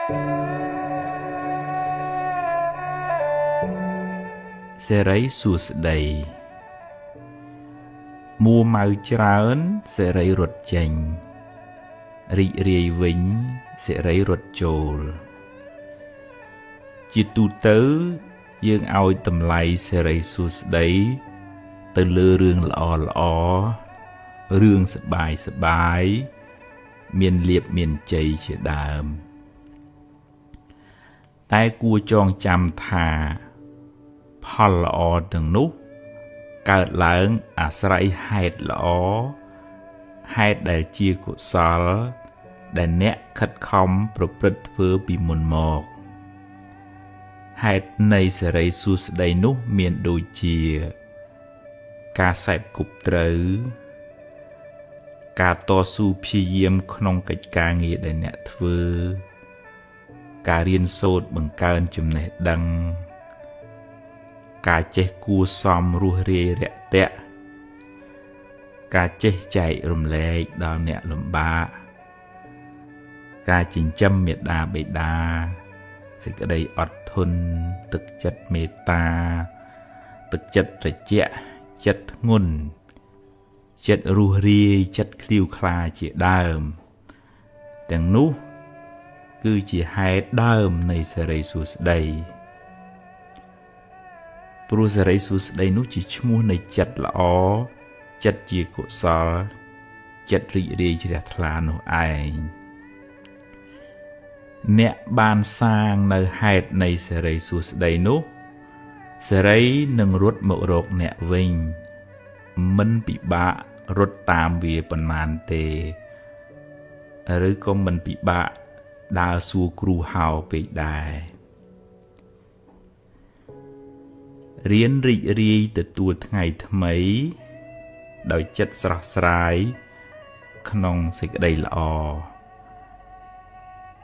សេរីសួស្តីមួម៉ៅច្រើនសេរីរត់ចេញរីករាយវិញសេរីរត់ចូលជាទូទៅយើងឲ្យតម្លៃសេរីសួស្តីទៅលើរឿងល្អរឿងសប្បាយមានលៀបមានជ័យជាដើមតែគួរចងចាំថាផលល្អទាំងនោះកើតឡើងអាស្រ័យហេតុល្អហេតុដែលជាកុសលដែលអ្នកខិតខំប្រព្រឹត្តធ្វើពីមុនមកហេតុនៃសេរីសួស្តីនោះមានដូចជាការសេពគប់ត្រូវការតស៊ូព្យាយាមក្នុងកិច្ចការងារដែលអ្នកធ្វើការរៀនសូត្របង្កើនចំណេះដឹងការចេះគួសមរស់រាយរាក់ទាក់ការចេះចែករំលែកដល់អ្នកលំបាកការចិញ្ចឹមមេត្តាបិតាសេចក្តីអត់ធន់ទឹកចិត្តមេត្តាទឹកចិត្តត្រជាក់ចិត្តធ្ងន់ចិត្តរស់រាយចិត្តឃ្លាវខ្លាជាដើមទាំងនោះគឺជាហេតុដើមនៃសេរីសួស្តីព្រោះសេរីសួស្តីនោះជាឈ្មោះនៃចិត្តល្អចិត្តជាកុសលចិត្តរីករាយជ្រះថ្លានោះឯងអ្នកបានសាងនៅហេតុនៃសេរីសួស្តីនោះសេរីនឹងរត់មករកអ្នកវិញមិនពិបាករត់តាមវាប៉ុន្មានទេឬក៏មិនពិបាកដើរសួរគ្រូហៅពេកដែររៀនរីករាយទទួលថ្ងៃថ្មីដោយចិត្តស្រស់ស្រាយក្នុងសេចក្តីល្អ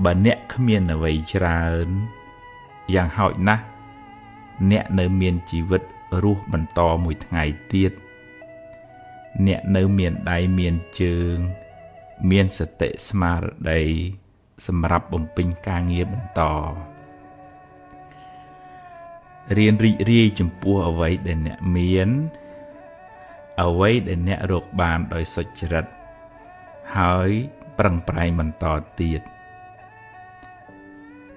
បើអ្នកគ្មានអ្វីច្រើនយ៉ាងហោចណាស់អ្នកនៅមានជីវិតរស់បន្តមួយថ្ងៃទៀតអ្នកនៅមានដៃមានជើងមានសតិស្មារតីសម្រាប់បំពេញការងារបន្តរៀនរីករាយចំពោះអ្វីដែលអ្នកមានអ្វីដែលអ្នករកបានដោយសុចរិតហើយប្រឹងប្រែងបន្តទៀត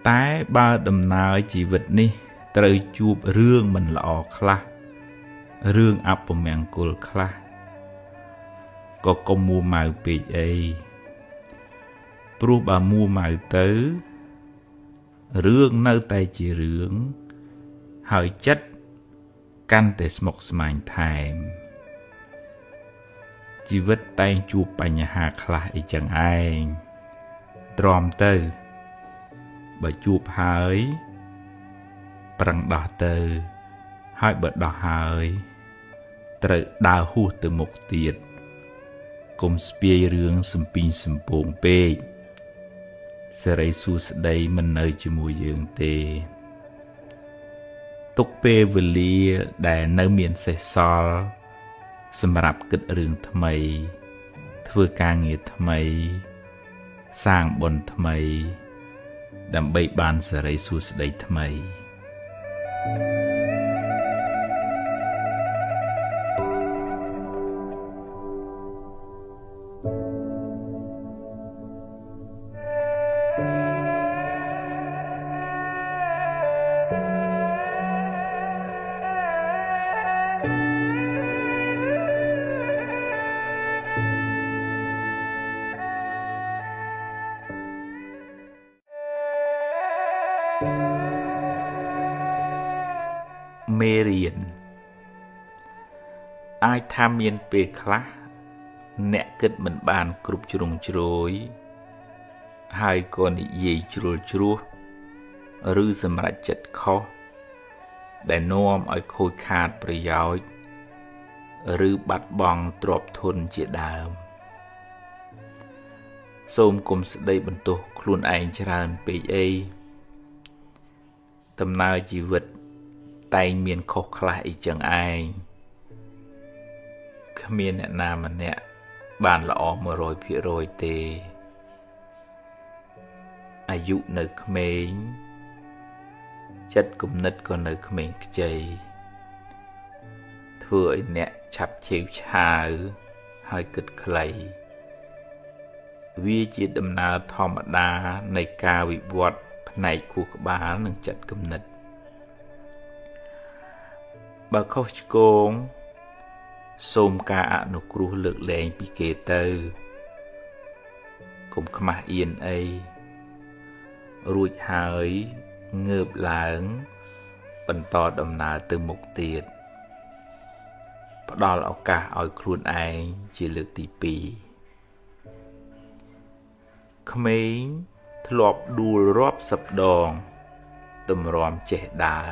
តែបើដំណើរជីវិតនេះត្រូវជួបរឿងមិនល្អខ្លះរឿងអពមង្គលខ្លះក៏កុំមួម៉ៅពេកអីព្រោះបើមួម៉ៅទៅរឿងនៅតែជារឿងហើយចិត្តកាន់តែស្មុគស្មាញថែមជីវិតតែងជួបបញ្ហាខ្លះអីចឹងឯងទ្រាំទៅបើជួបហើយប្រឹងដោះទៅហើយបើដោះហើយត្រូវដើរហួសទៅមុខទៀតកុំស្ពាយរឿងសំពីងសំពងពេកសេរីសួស្តីមិននៅជាមួយយើងទេទុកពេលវេលាដែលនៅមានសេសសល់សម្រាប់គិតរឿងថ្មីធ្វើការងារថ្មីសាងបុណ្យថ្មីដើម្បីបានសេរីសួស្តីថ្មីមេរៀនអាចថាមានពេលខ្លះអ្នកគិតមិនបានគ្រប់ជ្រុងជ្រោយហើយក៏និយាយជ្រុលជ្រោះឬសម្រេចចិត្តខុសដែលនាំឲ្យខូចខាតប្រយោជន៍ឬបាត់បង់ទ្រព្យធនជាដើមសូមកុំស្ដីបន្ទោសខ្លួនឯងច្រើនពេកអីដំណើរជីវិតតែងមានខុសខ្លះអីចឹងឯងគ្មានអ្នកណាម្នាក់បានល្អ 100% ទេ អាយុនៅក្មេងចិត្តគំនិតក៏នៅក្មេងខ្ចីធ្វើឲ្យអ្នកឆាប់ឆេវឆាវហើយគិតខ្លីវាជាដំណើរធម្មតានៃការវិវត្តផ្នែកខួរក្បាលនិងចិត្តគំនិតបើខុសឆ្គងសូមការអនុគ្រោះលើកលែងពីគេទៅកុំខ្មាស់អៀនអីរួចហើយងើបឡើងបន្តដំណើរទៅមុខទៀតផ្ដល់ឱកាសឲ្យខ្លួនឯងជាលើកទី2ក្មេងធ្លាប់ដួលរាប់សិបដងតម្រាំចេះដើរ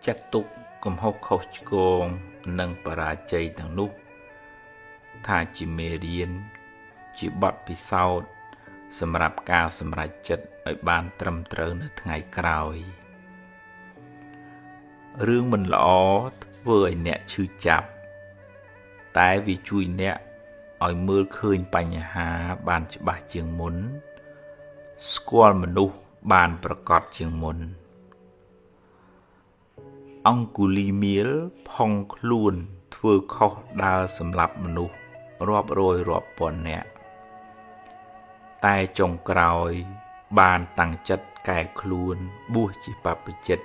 ចាត់ទុកកំហុសខុសឆ្គងនិងបរាជ័យទាំងនោះថាជាមេរៀនជាបទពិសោធន៍សម្រាប់ការសម្រេចចិត្តឲ្យបានត្រឹមត្រូវនៅថ្ងៃក្រោយរឿងមិនល្អធ្វើឲ្យអ្នកឈឺចាប់តែវាជួយអ្នកឲ្យមើលឃើញបញ្ហាបានច្បាស់ជាងមុនស្គាល់មនុស្សបានប្រកបជាងមុនអង្គុលីមៀលផុងខ្លួនធ្វើខុសដើរសម្លាប់មនុស្សរាប់រយរាប់ពាន់នាក់តែចុងក្រោយបានតាំងចិត្តកែខ្លួនបួសជាបព្វជិត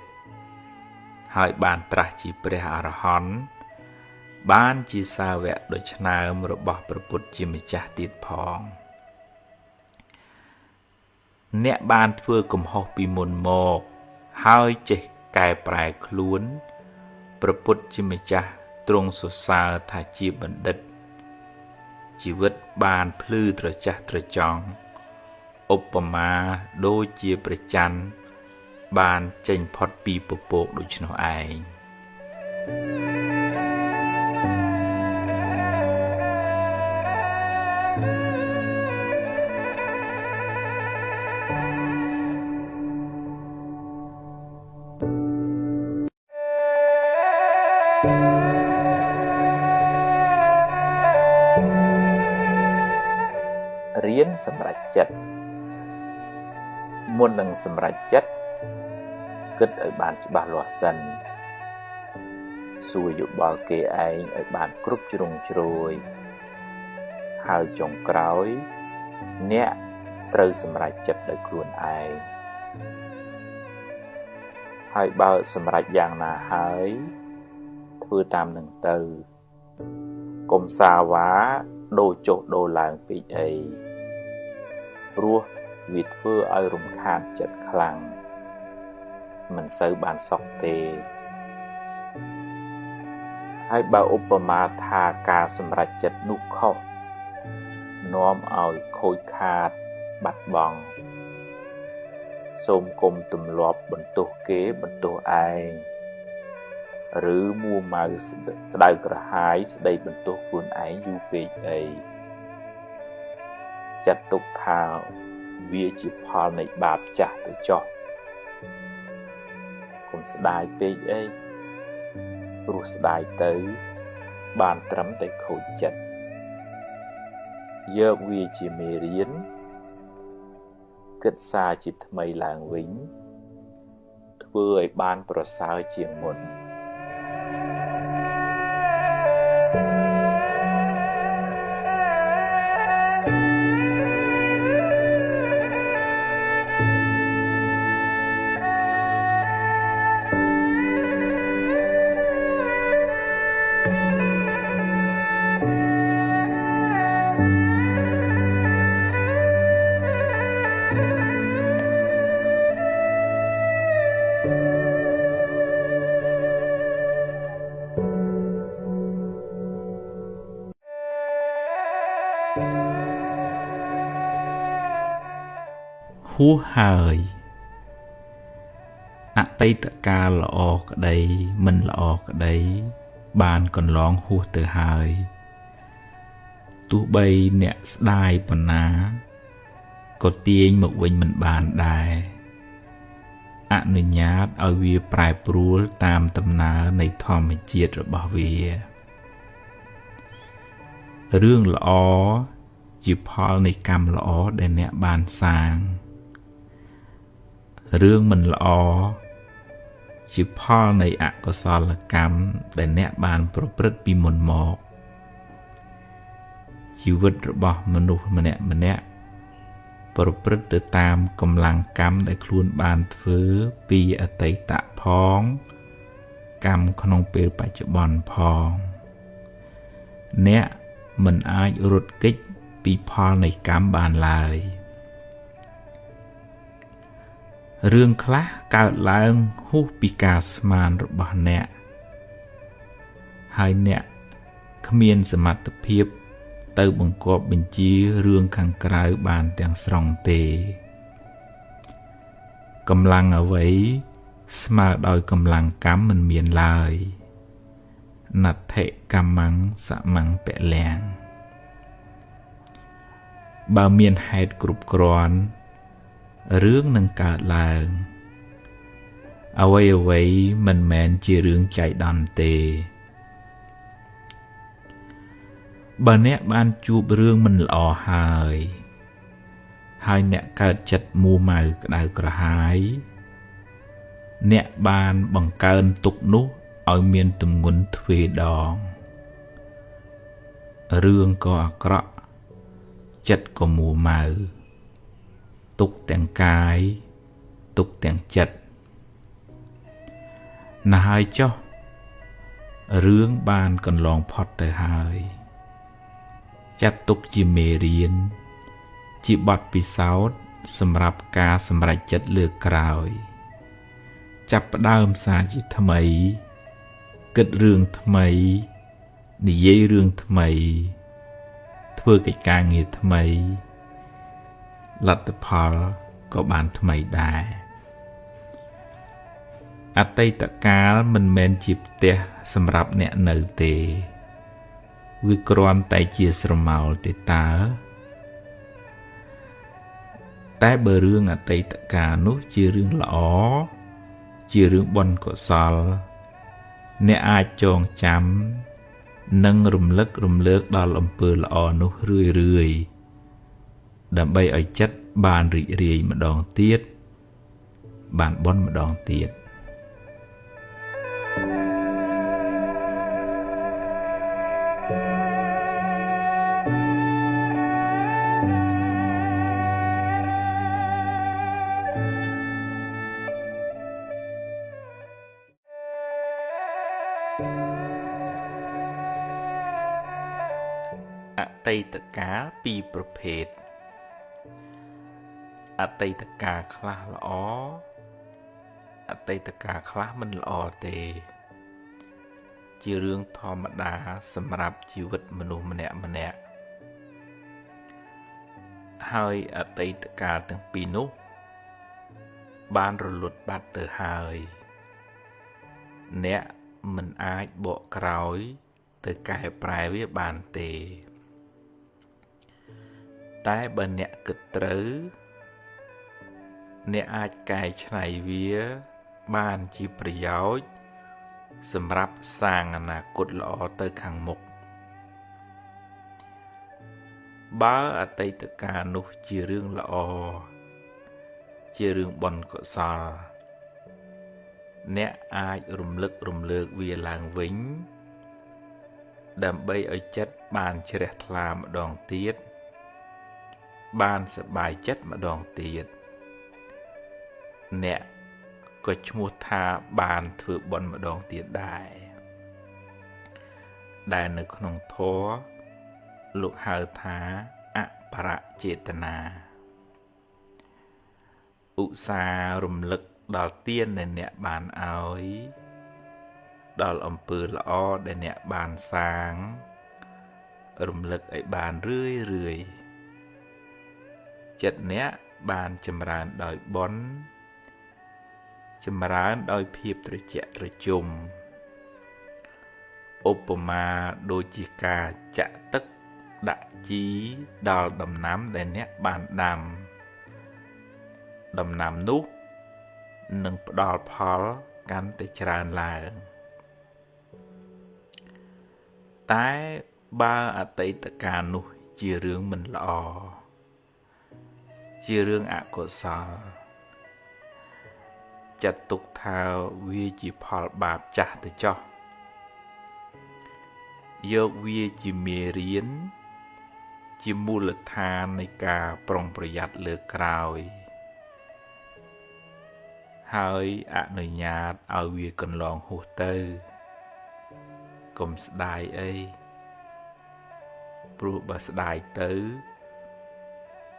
ហើយបានត្រាស់ជាព្រះអរហន្តបានជាសាវកដ៏ឆ្នើមរបស់ព្រះពុទ្ធជាម្ចាស់ទៀតផងអ្នកបានធ្វើកំហុសពីមុនមកហើយចេះកែប្រែខ្លួនព្រះពុទ្ធជាម្ចាស់ទ្រង់សរសើរថាជាបណ្ឌិតជីវិតបានភ្លឺត្រចះត្រចង់ឧបមាដូចជាព្រះច័ន្ទបានចេញផុតពីពពកដូច្នោះឯងរៀនសម្រេចចិត្តមុននឹងសម្រេចចិត្តគិតឲ្យបានច្បាស់លាស់សិនសួរយោបល់គេឯងឲ្យបានគ្រប់ជ្រុងជ្រោយហើយចុងក្រោយអ្នកត្រូវសម្រេចចិត្តដោយខ្លួនឯងហើយបើសម្រេចយ៉ាងណាហើយធ្វើតាមនឹងទៅកុំសាវ៉ាដូរចុះដូរឡើងពេកអីព្រោះវាធ្វើឲ្យរំខានចិត្តខ្លាំងមិនសូវបានសុខទេហើយបើឧបមាថាការសម្រេចចិត្តនោះខុសនាំឲ្យខូចខាតបាត់បង់សូមគុំទម្លាប់បន្ទោសគេបន្ទោសឯងឬមួម៉ៅក្តៅក្រហាយស្ដីបន្ទោសខ្លួនឯងយូរពេកអីចាត់ទុកថាវាជាផលនៃបាបចាស់ទៅចុះកុំស្ដាយពេកអីព្រោះស្ដាយទៅបានត្រឹមតែខូចចិត្តយកវាជាមេរៀនគិតសារជាថ្មីឡើងវិញធ្វើឲ្យបានប្រសើរជាងមុនហួសហើយអតីតកាលល្អក្តីមិនល្អក្តីបានកន្លងហួសទៅហើយទោះបីអ្នកស្ដាយប៉ុណ្ណាក៏ទាញមកវិញមិនបានដែរអនុញ្ញាតឲ្យវាប្រែប្រួលតាមដំណើរនៃធម្មជាតិរបស់វារឿងល្អ ជាផលនៃកម្មល្អដែលអ្នកបានសាងរឿងមិនល្អជាផលនៃអកុសលកម្មដែលអ្នកបានប្រព្រឹត្តពីមុនមកជីវិតរបស់មនុស្សម្នាក់ប្រព្រឹត្តទៅតាមកម្លាំងកម្មដែលខ្លួនបានធ្វើពីអតីតផងកម្មក្នុងពេលបច្ចុប្បន្នផងអ្នកមិនអាចរត់គេចពីផលនៃកម្មបានឡើយរឿងខ្លះកើតឡើងហួសពីការស្មានរបស់អ្នកហើយអ្នកគ្មានសមត្ថភាពទៅបង្គាប់បញ្ជារឿងខាងក្រៅបានទាំងស្រុងទេកម្លាំងអ្វីស្មើដោយកម្លាំងកម្មមិនមានឡើយណដ្ឋិកម្មੰសមੰពលំបើមានហេតុគ្រប់គ្រាន់រឿងនឹងកើតឡើងអ្វីមិនមែនជារឿងចៃដន្យទេបើអ្នកបានជួបរឿងមិនល្អហើយអ្នកកើតចិត្តមួម៉ៅក្តៅក្រហាយអ្នកបានបង្កើនទុក្ខនោះឲ្យមានទម្ងន់ទ្វេដងរឿងក៏អាក្រក់ចិត្តក៏មួម៉ៅទុក្ខទាំងកាយទុក្ខទាំងចិត្តណាស់ហើយចុះរឿងបានកន្លងផុតទៅហើយចាត់ទុកជាមេរៀនជាបទពិសោធន៍សម្រាប់ការសម្រេចចិត្តលើកក្រោយចាប់ផ្ដើមសារជាថ្មីគិតរឿងថ្មីនិយាយរឿងថ្មីធ្វើកិច្ចការងារថ្មីលទ្ធផលក៏បានថ្មីដែរអតីតកាលមិនមែនជាផ្ទះសម្រាប់អ្នកនៅទេវាគ្រាន់តែជាស្រមោលទេតើតែបើរឿងអតីតកាលនោះជារឿងល្អជារឿងបុណ្យកុសលអ្នកអាចចងចាំនិងរំលឹករំលើកដល់អំពើល្អនោះរឿយដើម្បីឲ្យចិត្តបានរីករាយម្ដងទៀតបានបុណ្យម្ដងទៀតអតីតកាលពីរប្រភេទអតីតកាលខ្លះល្អអតីតកាលខ្លះមិនល្អទេជារឿងធម្មតាសម្រាប់ជីវិតមនុស្សម្នាក់ហើយអតីតកាលទាំងពីរនោះបានរលត់បាត់ទៅហើយអ្នកមិនអាចបកក្រោយទៅកែប្រែវាបានទេតែបើអ្នកគិតត្រូវអ្នកអាចកែច្នៃវាបានជាប្រយោជន៍សម្រាប់សាងអនាគតល្អទៅខាងមុខបើអតីតកាលនោះជារឿងល្អជារឿងបុណ្យកុសលអ្នកអាចរំលឹករំលើកវាឡើងវិញដើម្បីឲ្យចិត្តបានជ្រះថ្លាម្ដងទៀតបានសប្បាយចិត្តម្ដងទៀតអ្នកក៏ឈ្មោះថាបានធ្វើបុណ្យម្ដងទៀតដែរដែលនៅក្នុងធម៌លោកហៅថាអបរចេតនាឧស្សាហ៍រំលឹកដល់ទានដែលអ្នកបានឲ្យដល់អំពើល្អដែលអ្នកបានសាងរំលឹកឲ្យបានរឿយចិត្តអ្នកបានចម្រើនដោយបុណ្យចម្រើនដោយភាពត្រជាក់ត្រជុំឧបមាដូចជាការចាក់ទឹកដាក់ជីដល់ដំណាំដែលអ្នកបានដាំដំណាំនោះនឹងផ្ដល់ផលកាន់តែច្រើនឡើងតែបើអតីតកាលនោះ ជារឿងមិនល្អជារឿងអកុសលចាត់ទុកថាវាជាផលបាបចាស់ទៅចោះយកវាជាមេរៀនជាមូលដ្ឋាននៃការប្រុងប្រយ័ត្នលើក្រោយហើយអនុញ្ញាតឲ្យវាកន្លងហួសទៅកុំស្ដាយអីព្រោះបើស្ដាយទៅ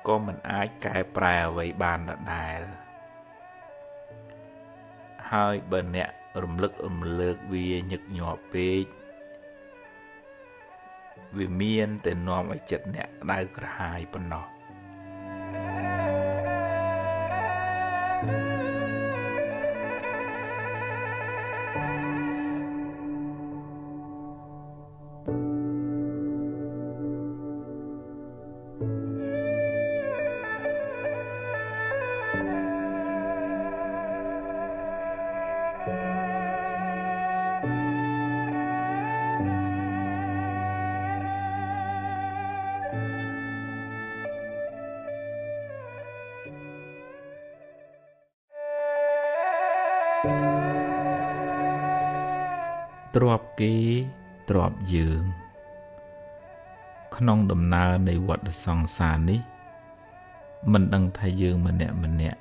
ក៏មិនអាចកែប្រែអ្វីបានដដែលហើយបើអ្នករំលឹករំលើកវាញឹកញាប់ពេកវាមានតែនាំឲ្យចិត្តអ្នកក្តៅក្រហាយប៉ុណ្ណោះទ្រព្យគេទ្រព្យយើងក្នុងដំណើរនៃវដ្តសង្សារនេះមិនដឹងថាយើងម្នាក់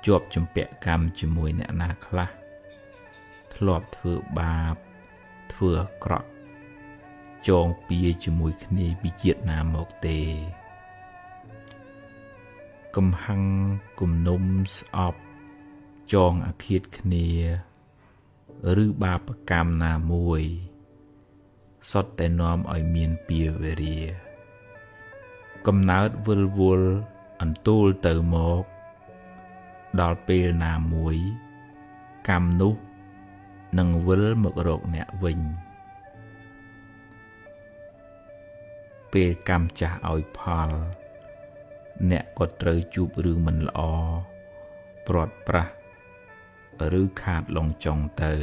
ជាប់ជំពាក់កម្មជាមួយអ្នកណាខ្លះធ្លាប់ធ្វើបាបធ្វើអាក្រក់ចងពៀជាមួយគ្នាពីជាតិណាមកទេកំហឹងគំនុំស្អប់ចងអាឃាតគ្នាឬបាបកម្មណាមួយសុទ្ធតែនាំឲ្យមានពៀវេរាកំណើតវិលវល់អន្ទូលទៅមកដល់ពេលណាមួយកម្មនោះនឹងវិលមករកអ្នកវិញពេលកម្មចាស់ឲ្យផលអ្នកក៏ត្រូវជួបរឿងមិនល្អព្រាត់ប្រាសឬខាតឡងចុងទៅ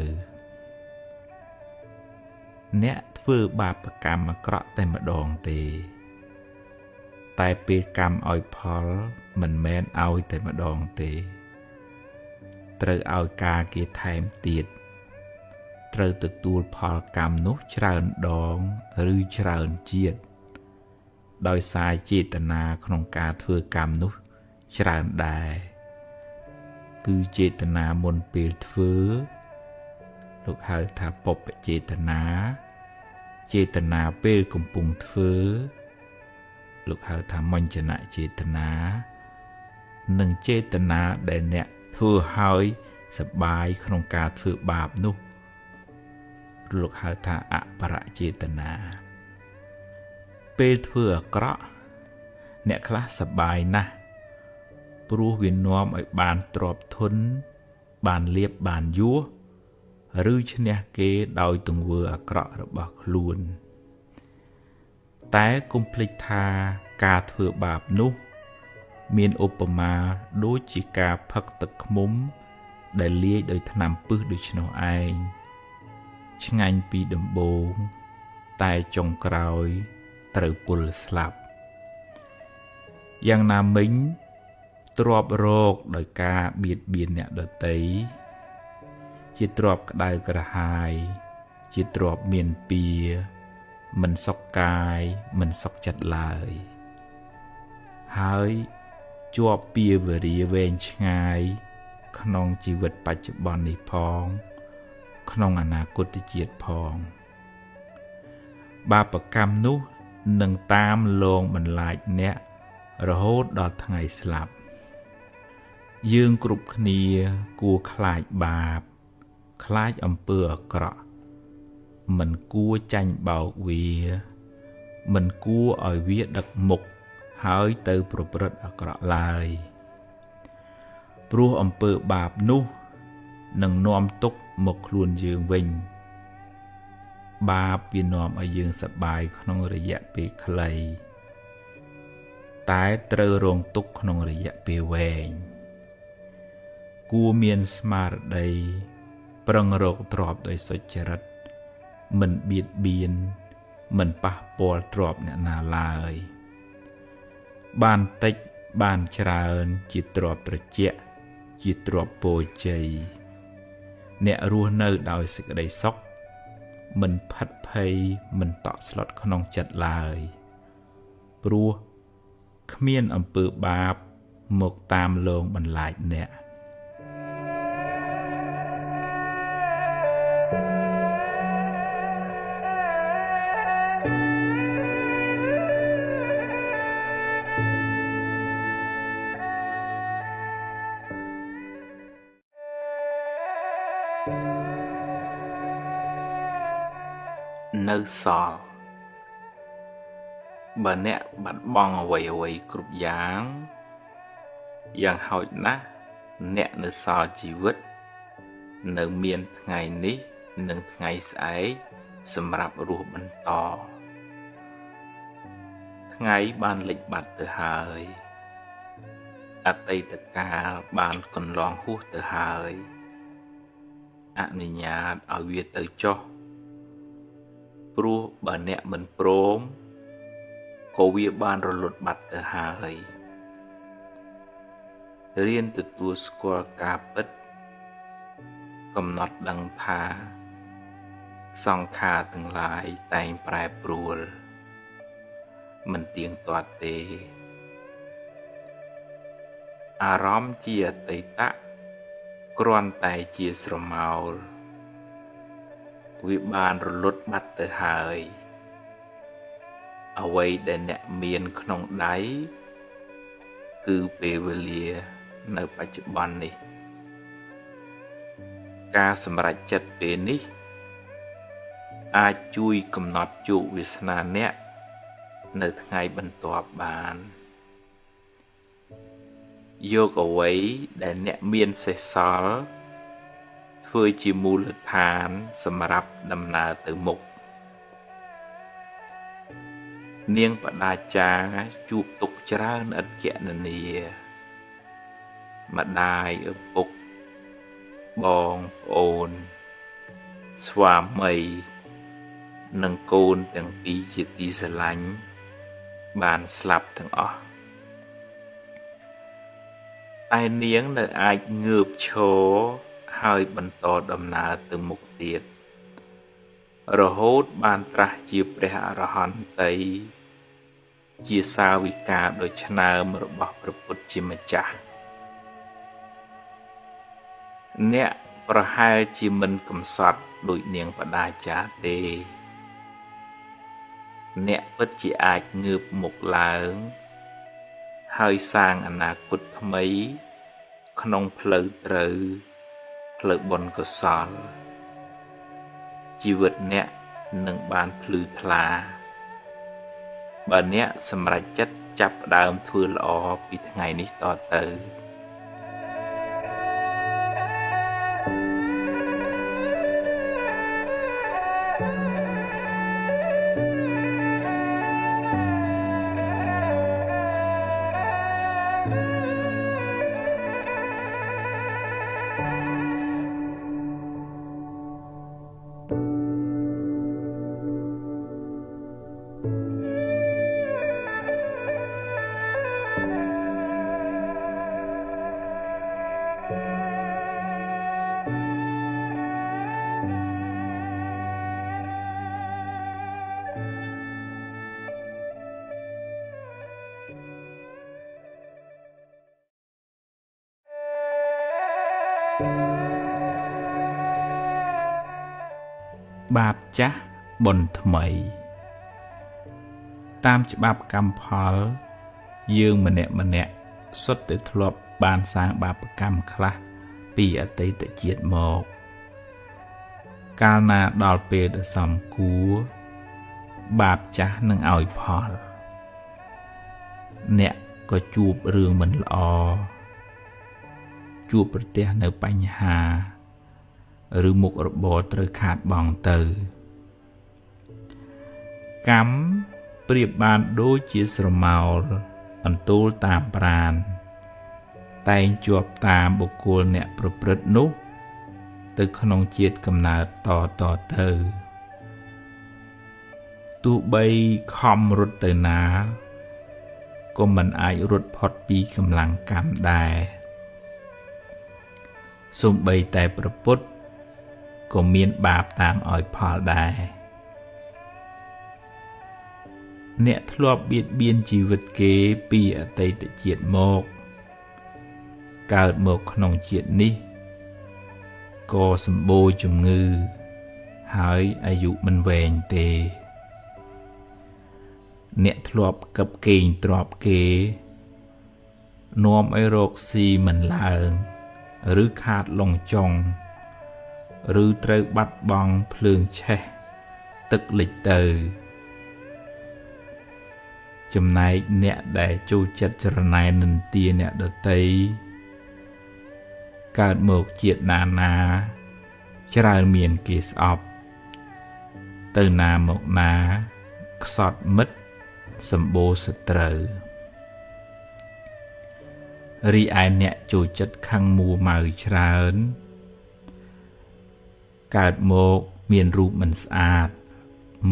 អ្នកធ្វើបាបកម្មអាក្រក់តែម្ដងទេតែពេលកម្មឲ្យផលមិនមែនឲ្យតែម្ដងទេត្រូវឲ្យការគេថែមទៀតត្រូវទទួលផលកម្មនោះច្រើនដងឬច្រើនជាតិដោយសារចេតនាក្នុងការធ្វើកម្មនោះច្រើនដែរគឺចេតនាមុនពេលធ្វើលោកហៅថាបុព្វចេតនាចេតនាពេលកំពុងធ្វើលោកហៅថាមញ្ញនចេតនានិងចេតនាដែលអ្នកធ្វើឲ្យសប្បាយក្នុងការធ្វើបាបនោះលោកហៅថាអបរចេតនាពេលធ្វើអាក្រក់អ្នកខ្លះសប្បាយណាស់ព្រោះវានាំឲ្យបានទ្រព្យធនបានលៀបបានយសឬឈ្នះគេដោយទង្វើអាក្រក់របស់ខ្លួនតែកុំភ្លេចថាការធ្វើបាបនោះមានឧបមាដូចជាការផឹកទឹកឃ្មុំដែលលាយដោយថ្នាំពិសដូច្នោះឯងឆ្ងាញ់ពីដំបូងតែចុងក្រោយត្រូវពុលស្លាប់យ៉ាងណាមិញទ្រព្យរកដោយការបៀតបៀនអ្នកដទៃជាទ្រព្យក្តៅក្រហាយជាទ្រព្យមានពៀមិនសុខកាយមិនសុខចិត្តឡើយហើយជាប់ពៀវរាវែងឆ្ងាយក្នុងជីវិតបច្ចុប្បន្ននេះផងក្នុងអនាគតជាតិផងបាបកម្មនោះនឹងតាមលងបន្លាចអ្នករហូតដល់ថ្ងៃស្លាប់យើងគ្រប់គ្នាគួរខ្លាចបាបខ្លាចអំពើអាក្រក់មិនគួរចាញ់បោកវាមិនគួរឲ្យវាដឹកមុខហើយទៅប្រព្រឹត្តអាក្រក់ឡើយព្រោះអំពើបាបនោះនឹងនាំទុក្ខមកខ្លួនយើងវិញបាបវានាំឲ្យយើងសប្បាយក្នុងរយៈពេលខ្លីតែត្រូវរងទុក្ខក្នុងរយៈពេលវែងគួរមានស្មារតីប្រឹងរកទ្រព្យដោយសុចរិតមិនបៀតបៀន មិនប៉ះពាល់ទ្រព្យអ្នកណាឡើយបានតិចបានច្រើនជាទ្រព្យត្រជាក់ជាទ្រព្យពរជ័យអ្នករស់នៅដោយសេចក្តីសុខមិនផិតភ័យមិនតក់ស្លុតក្នុងចិត្តឡើយព្រោះគ្មានអំពើបាបមកតាមលងបន្លាចអ្នកនៅសល់បើអ្នកបាត់បង់អ្វីគ្រប់យ៉ាងហោចណាស់អ្នកនៅសល់ជីវិតនៅមានថ្ងៃនេះនិងថ្ងៃស្អែកសម្រាប់រស់បន្តថ្ងៃបានលិចបាត់ទៅហើយអតីតកាលបានកន្លងហួសទៅហើយអនុញ្ញាតឲ្យវាទៅចុះព្រោះបើអ្នកមិនព្រមក៏វាបានរលត់បាត់ទៅហើយរៀនទទួលស្គាល់ការពិតកំណត់ដឹងថាសង្ខារទាំងឡាយតែងប្រែប្រួលមិនទៀងទាត់ទេអារម្មណ៍ជាអតីតគ្រាន់តែជាស្រមោលវាបានរលត់បាត់ទៅហើយអ្វីដែលអ្នកមានក្នុងដៃគឺពេលវេលានៅបច្ចុប្បន្ននេះការសម្រេចចិត្តពេលនេះអាចជួយកំណត់ជោគវាសនាអ្នកនៅថ្ងៃបន្ទាប់បានយកអ្វីដែលអ្នកមានសេសសល់ធ្វើជាមូលដ្ឋានសម្រាប់ដំណើរទៅមុខនាងបដាចាជួបទុក្ខច្រើនឥតគណនាម្ដាយឪពុកបងប្អូនស្វាមីនិងកូនទាំងពីរជាទីស្រឡាញ់បានស្លាប់ទាំងអស់តែនាងនៅអាចងើបឈរហើយបន្តដំណើរទៅមុខទៀតរហូតបានត្រាស់ជាព្រះអរហន្តីជាសាវិកាដ៏ឆ្នើមរបស់ព្រះពុទ្ធជាម្ចាស់អ្នកប្រហែលជាមិនកំសត់ដូចនាងបដាចាទេអ្នកពិតជាអាចងើបមុខឡើងហើយសាងអនាគតថ្មីក្នុងផ្លូវត្រូវផ្លូវបុណ្យកុសលជីវិតអ្នកនឹងបានភ្លឺថ្លាបើអ្នកសម្រេចចិត្តចាប់ផ្ដើមធ្វើល្អពីថ្ងៃនេះតទៅ បាបចាស់បុណ្យថ្មីតាមច្បាប់កម្មផលយើងម្នាក់សុទ្ធតែធ្លាប់បានសាងបាបកម្មខ្លះពីអតីតជាតិមកកាលណាដល់ពេលដែលសមគួរបាបចាស់នឹងឲ្យផលអ្នកក៏ជួបរឿងមិនល្អជួបប្រទះនៅបញ្ហាឬមុខរបរត្រូវខាតបង់ទៅកម្មប្រៀបបានដូចជាស្រមោលអន្ទូលតាមប្រាណតែងជាប់តាមបុគ្គលអ្នកប្រព្រឹត្តនោះទៅក្នុងជាតិកំណើតតទៅ ទោះបីខំរត់ទៅណាក៏មិនអាចរត់ផុតពីកម្លាំងកម្មដែរសូម្បីតែព្រះពុទ្ធក៏មានបាបតាមឲ្យផលដែរអ្នកធ្លាប់បៀតបៀនជីវិតគេពីអតីតជាតិមកកើតមកក្នុងជាតិនេះក៏សម្បូរជំងឺហើយអាយុមិនវែងទេអ្នកធ្លាប់កឹបកេងទ្រព្យគេនាំឲ្យរកស៊ីមិនឡើងឬខាតលងចុងឬត្រូវបាត់បង់ភ្លើងឆេះទឹកលិចទៅចំណែកអ្នកដែលចូលចិត្តច្រណែននិន្ទាអ្នកដទៃកើតមកជាតិណាច្រើនមានគេស្អប់ទៅណាមកណាខ្សត់មិត្តសម្បូរសត្រូវរីឯអ្នកចូលចិត្តខឹងមួម៉ៅច្រើនកើតមកមានរូបមិនស្អាត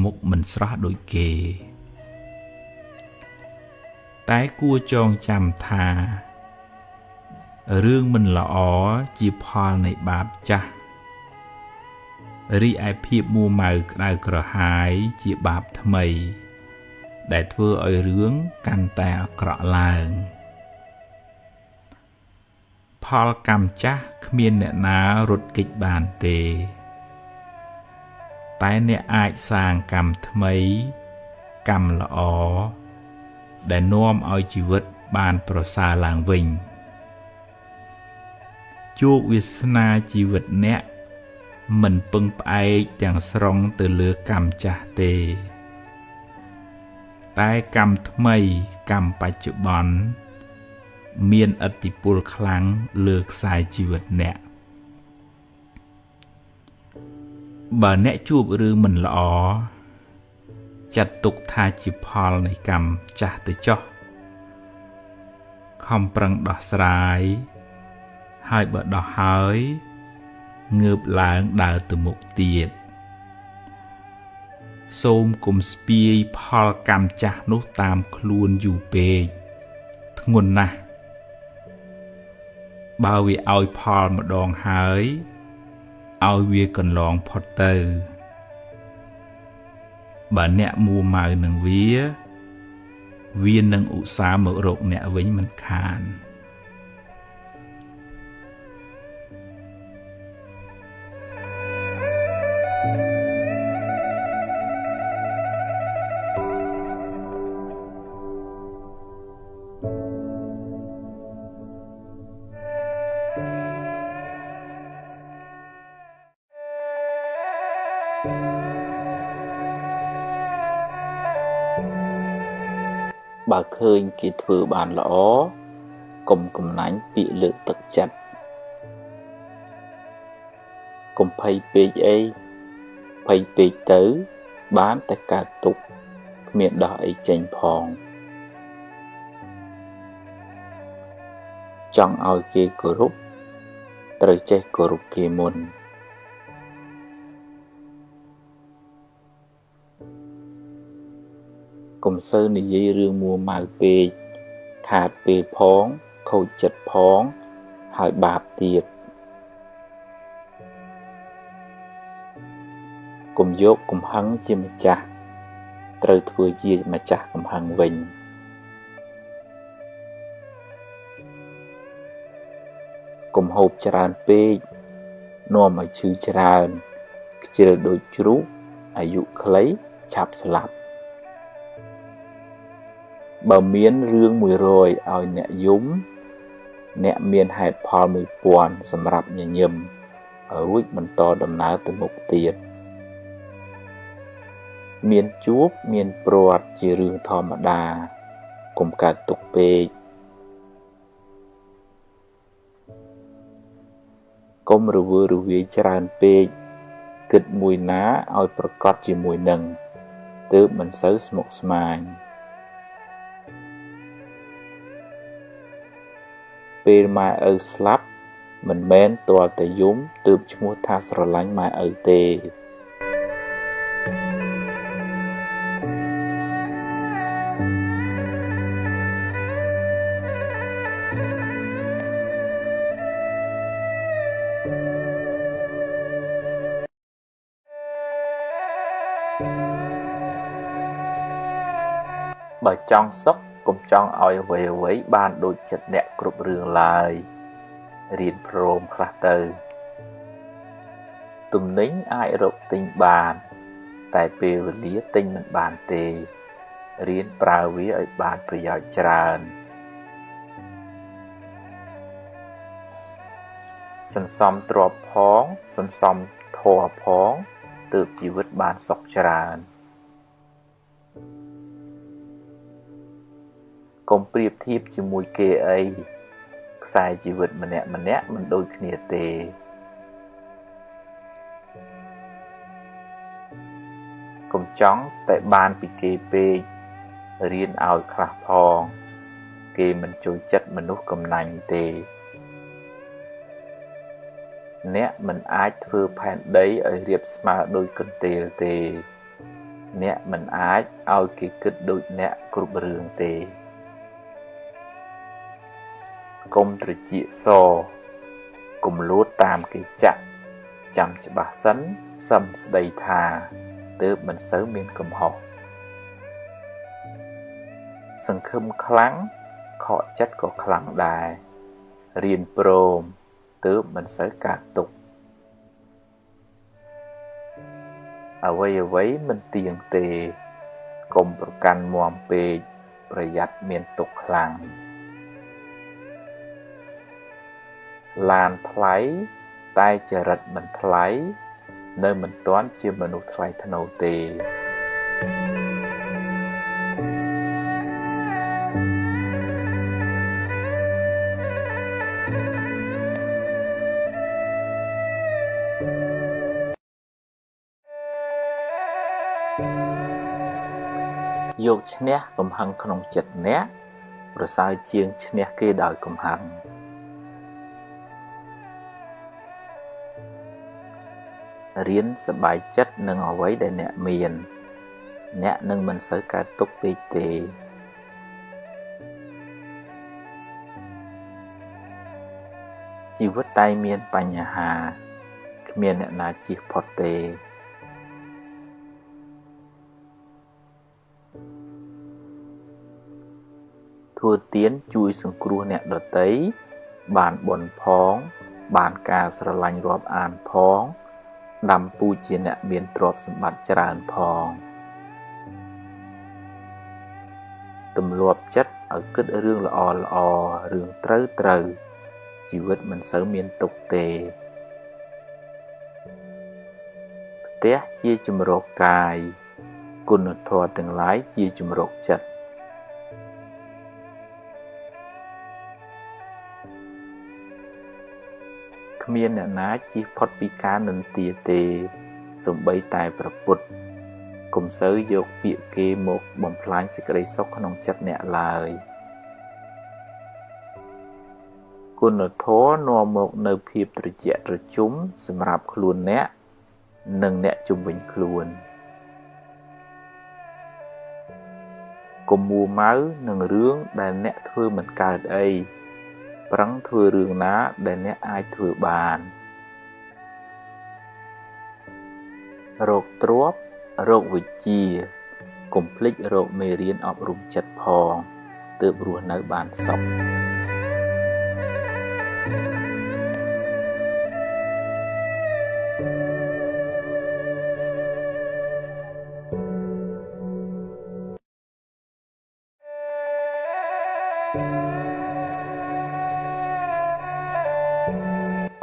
មុខមិនស្រស់ដូចគេតែគួរចងចាំថារឿងមិនល្អជាផលនៃបាបចាស់រីឯភាពមួម៉ៅក្តៅក្រហាយជាបាបថ្មីដែលធ្វើឲ្យរឿងកាន់តែអាក្រក់ឡើងផលកម្មចាស់គ្មានអ្នកណារត់គេចបានទេតែអ្នកអាចសាងកម្មថ្មីកម្មល្អដែលនាំឲ្យជីវិតបានប្រសើរឡើងវិញជោគវាសនាជីវិតអ្នកមិនពឹងផ្អែកទាំងស្រុងទៅលើកម្មចាស់ទេតែកម្មថ្មីកម្មបច្ចុប្បន្នមានឥទ្ធិពលខ្លាំងលើខ្សែជីវិតអ្នកបើអ្នកជួបរឿងមិនល្អចាត់ទុកថាជាផលនៃកម្មចាស់ទៅចុះខំប្រឹងដោះស្រាយហើយបើដោះហើយងើបឡើងដើរទៅមុខទៀតសូមកុំស្ពាយផលកម្មចាស់នោះតាមខ្លួនយូរពេកធ្ងន់ណាស់បើវាឲ្យផលម្ដងហើយឲ្យវាកន្លងផុតទៅបើអ្នកមួម៉ៅនឹងវានឹងឧស្សាហ៍មករកអ្នកវិញមិនខានបើឃើញគេធ្វើបានល្អកុំកំណាញ់ពាក្យលើកទឹកចិត្តកុំភ័យពេកអីភ័យពេកទៅបានតែកើតទុក្ខគ្មានដោះអីចេញផងចង់ឲ្យគេគោរពត្រូវចេះគោរពគេមុនកុំសូវនិយាយរឿងមួម៉ៅពេកខាតពេលផងខូចចិត្តផងហើយបាបទៀតកុំយកកំហឹងជាម្ចាស់ត្រូវធ្វើជាម្ចាស់កំហឹងវិញកុំហូបច្រើនពេកនាំឲ្យឈឺច្រើនខ្ជិលដូចជ្រូកអាយុខ្លីឆាប់ស្លាប់បើមានរឿង100ឲ្យអ្នកយំអ្នកមានហេតុផល1000សម្រាប់ញញឹមរួចបន្តដំណើរទៅមុខទៀតមានជួបមានព្រាត់ជារឿងធម្មតាកុំកើតទុក្ខពេកកុំរវើរវាយច្រើនពេកគិតមួយណាឲ្យប្រកបជាមួយនឹងទើបមិនសូវស្មុគស្មាញពេលម៉ែឪស្លាប់មិនមែនទាល់តែយំទើបឈ្មោះថាស្រឡាញ់ម៉ែឪទេ បើចង់សុខកុំចង់ឲ្យអ្វីបានដូចចិត្តអ្នកគ្រប់រឿងឡើយរៀនព្រមខ្លះទៅទំនិញអាចរកទិញបានតែពេលវេលាទិញមិនបានទេរៀនប្រើវាឲ្យបានប្រយោជន៍ច្រើនសន្សំទ្រព្យផងសន្សំធម៌ផងទើបជីវិតបានសុខច្រើនកុំប្រៀបធៀបជាមួយគេអីខ្សែជីវិតម្នាក់មិនដូចគ្នាទេកុំចង់តែបានពីគេពេករៀនឲ្យខ្លះផងគេមិនចូលចិត្តមនុស្សកំណាញ់ទេអ្នកមិនអាចធ្វើផែនដីឲ្យរាបស្មើដូចកន្ទេលទេអ្នកមិនអាចឲ្យគេគិតដូចអ្នកគ្រប់រឿងទេកុំត្រចៀកសកុំលួចតាមគេចាក់ចាំច្បាស់សិនសឹមស្ដីថាទើបមិនសូវមានកំហុសសង្ឃឹមខ្លាំងខកចិត្តក៏ខ្លាំងដែររៀនព្រមទើបមិនសូវកើតទុក្ខអ្វីមិនទៀងទេកុំប្រកាន់មាំពេកប្រយ័ត្នមានទុក្ខខ្លាំងឡានថ្លៃតែចរិតមិនថ្លៃនៅមិនទាន់ជាមនុស្សថ្លៃថ្នូរទេយកឈ្នះកំហឹងក្នុងចិត្តអ្នកប្រសើរជាងឈ្នះគេដោយកំហឹងរៀនសប្បាយចិត្តនឹងអ្វីដែលអ្នកមានអ្នកនឹងមិនសូវកើតទុក្ខពេកទេជីវិតតែមានបញ្ហាគ្មានអ្នកណាជៀសផុតទេធ្វើទានជួយសង្គ្រោះអ្នកដទៃបានបុណ្យផងបានការស្រឡាញ់រាប់អានផងដាំពូជជាអ្នកមានទ្រព្យសម្បត្តិច្រើនផងទម្លាប់ចិត្តឲ្យគិតរឿងល្អរឿងត្រូវជីវិតមិនសូវមានទុក្ខទេផ្ទះជាជំរកកាយគុណធម៌ទាំងឡាយជាជំរកចិត្តគ្មានអ្នកណាជៀសផុតពីការនិន្ទាទេសូម្បីតែព្រះពុទ្ធកុំសូវយកពាក្យគេមកបំផ្លាញសេចក្តីសុខក្នុងចិត្តអ្នកឡើយគុណធម៌នាំមកនៅភាពត្រជាក់ត្រជុំសម្រាប់ខ្លួនអ្នកនិងអ្នកជុំវិញខ្លួនកុំមួម៉ៅនឹងរឿងដែលអ្នកធ្វើមិនកើតអីប្រឹងធ្វើរឿងណាដែលអ្នកអាចធ្វើបានរកទ្រព្យរកវិជ្ជាកុំភ្លេចរកមេរៀនអប់រំចិត្តផងទើបរស់នៅបានសុខ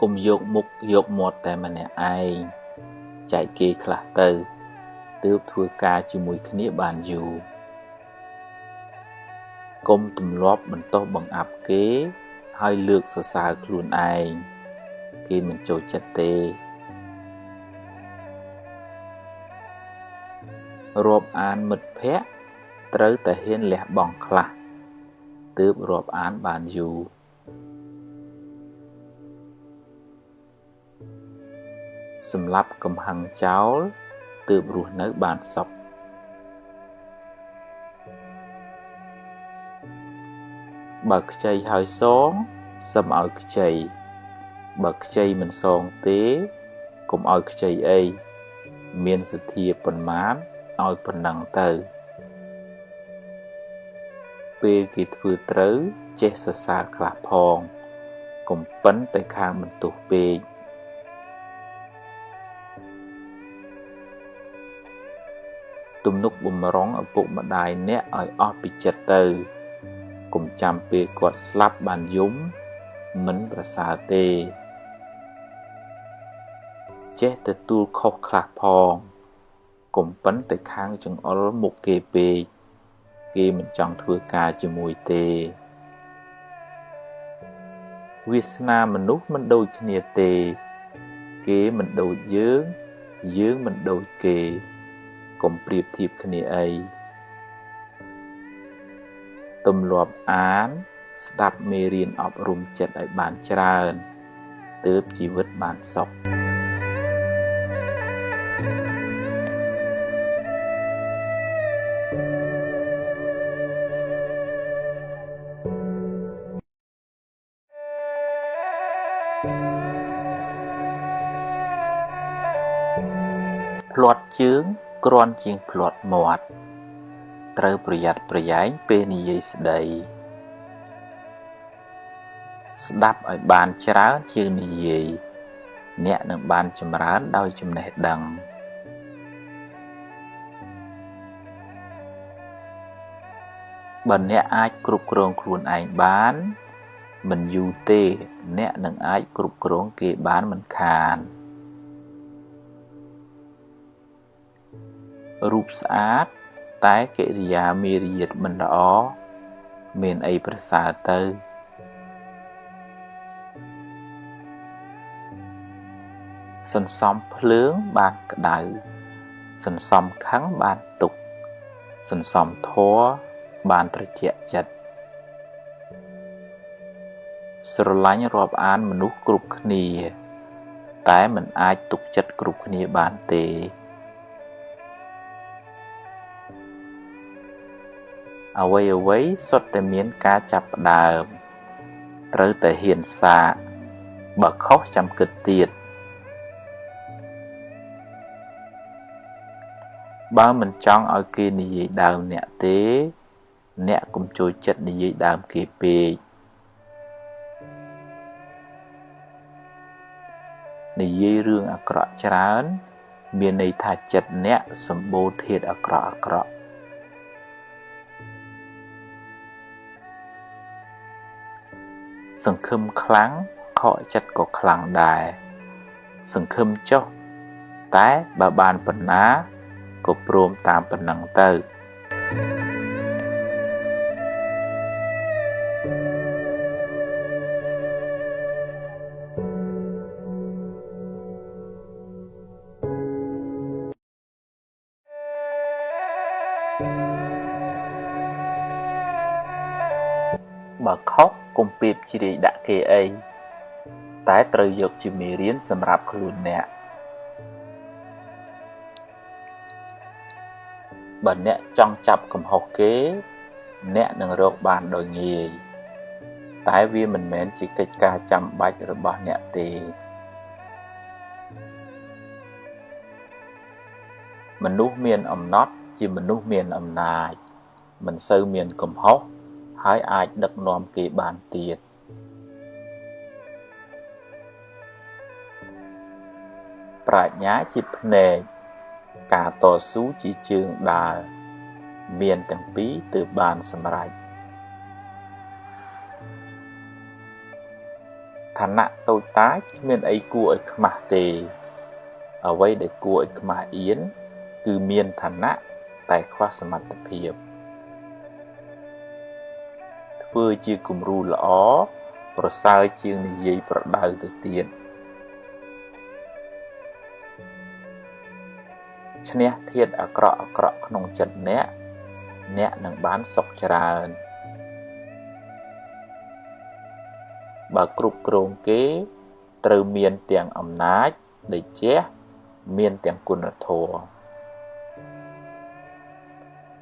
កុំយកមុខយកមាត់តែម្នាក់ឯងចែកគេខ្លះទៅទើបធ្វើការជាមួយគ្នាបានយូរកុំទម្លាប់បន្ទោសបង្អាប់គេហើយលើកសរសើរខ្លួនឯងគេមិនចូលចិត្តទេរាប់អានមិត្តភក្តិត្រូវតែហ៊ានលះបង់ខ្លះទើបរាប់អានបានយូរសម្រាប់កំហឹងចោលទើបរស់នៅបានសុខបើខ្ចីហើយសងសឹមឲ្យខ្ចីបើខ្ចីមិនសងទេកុំឲ្យខ្ចីអីមានសទ្ធាប៉ុន្មានឲ្យប៉ុណ្ណឹងទៅ ពេលគេធ្វើត្រូវចេះសរសើរខ្លះផងកុំប៉ិនតែខាងបន្ទោសពេកទំនុកបំរុងឪពុកម្ដាយអ្នកឲ្យអស់ពីចិត្តទៅកុំចាំពេលគាត់ស្លាប់បានយំមិនប្រសើរទេចេះទទួលខុសខ្លះផងកុំប៉ិនតែខាងចង្អុលមុខគេពេកគេមិនចង់ធ្វើការជាមួយទេវាសនាមនុស្សមិនដូចគ្នាទេគេមិនដូចយើងយើងមិនដូចគេកុំប្រៀបធៀបគ្នាអីទម្លាប់អានស្ដាប់មេរៀនអប់រំចិត្តឲ្យបានច្រើនទើបជីវិតបានសុខភ្លាត់ជើងគ្រាន់ជាងភ្លាត់មាត់ត្រូវប្រយ័ត្នប្រយែងពេលនិយាយស្ដីស្ដាប់ឲ្យបានច្រើនជាងនិយាយអ្នកនឹងបានចម្រើនដោយចំណេះដឹងបើអ្នកអាចគ្រប់គ្រងខ្លួនឯងបានមិនយូរទេអ្នកនឹងអាចគ្រប់គ្រងគេបានមិនខានរូបស្អាតតែកិរិយាមារយាទមិនល្អមានអីប្រសើរទៅសន្សំភ្លើងបានក្តៅសន្សំខឹងបានទុក្ខសន្សំធម៌បានត្រជាក់ចិត្តស្រឡាញ់រាប់អានមនុស្សគ្រប់គ្នាតែមិនអាចទុកចិត្តគ្រប់គ្នាបានទេអ្វីសុទ្ធតែមានការចាប់ផ្ដើមត្រូវតែហ៊ានសាកបើខុសចាំគិតទៀតបើមិនចង់ឲ្យគេនិយាយដើមអ្នកទេអ្នកកុំចូលចិត្តនិយាយដើមគេពេកនិយាយរឿងអាក្រក់ច្រើនមានន័យថាចិត្តអ្នកសម្បូរធាតុអាក្រក់សង្ឃឹមខ្លាំងខកចិត្តក៏ខ្លាំងដែរសង្ឃឹមចុះតែបើបានប៉ុណ្ណាក៏ព្រមតាមប៉ុណ្ណឹងទៅបើខុសកុំពេបជ្រាយដាក់គេអីតែត្រូវយកជាមេរៀនសម្រាប់ខ្លួនអ្នកបើអ្នកចង់ចាប់កំហុសគេអ្នកនឹងរកបានដោយងាយតែវាមិនមែនជាកិច្ចការចាំបាច់របស់អ្នកទេមនុស្សមានអំណត់ជាមនុស្សមានអំណាចមិនសូវមានកំហុសហើយអាចដឹកនាំគេបានទៀតប្រាជ្ញាជាភ្នែកការតស៊ូជាជើងដើរមានទាំងពីរទើបបានសម្រេចឋានៈតូចតាចគ្មានអីគួរឲ្យខ្មាស់ទេអ្វីដែលគួរឲ្យខ្មាស់អៀនគឺមានឋានៈតែខ្វះសមត្ថភាពធ្វើជាគំរូល្អប្រសើរជាងនិយាយប្រដៅទៅទៀតឈ្នះធាតុអាក្រក់ក្នុងចិត្តអ្នកនឹងបានសុខច្រើនបើគ្រប់គ្រងគេត្រូវមានទាំងអំណាចដេជះមានទាំងគុណធម៌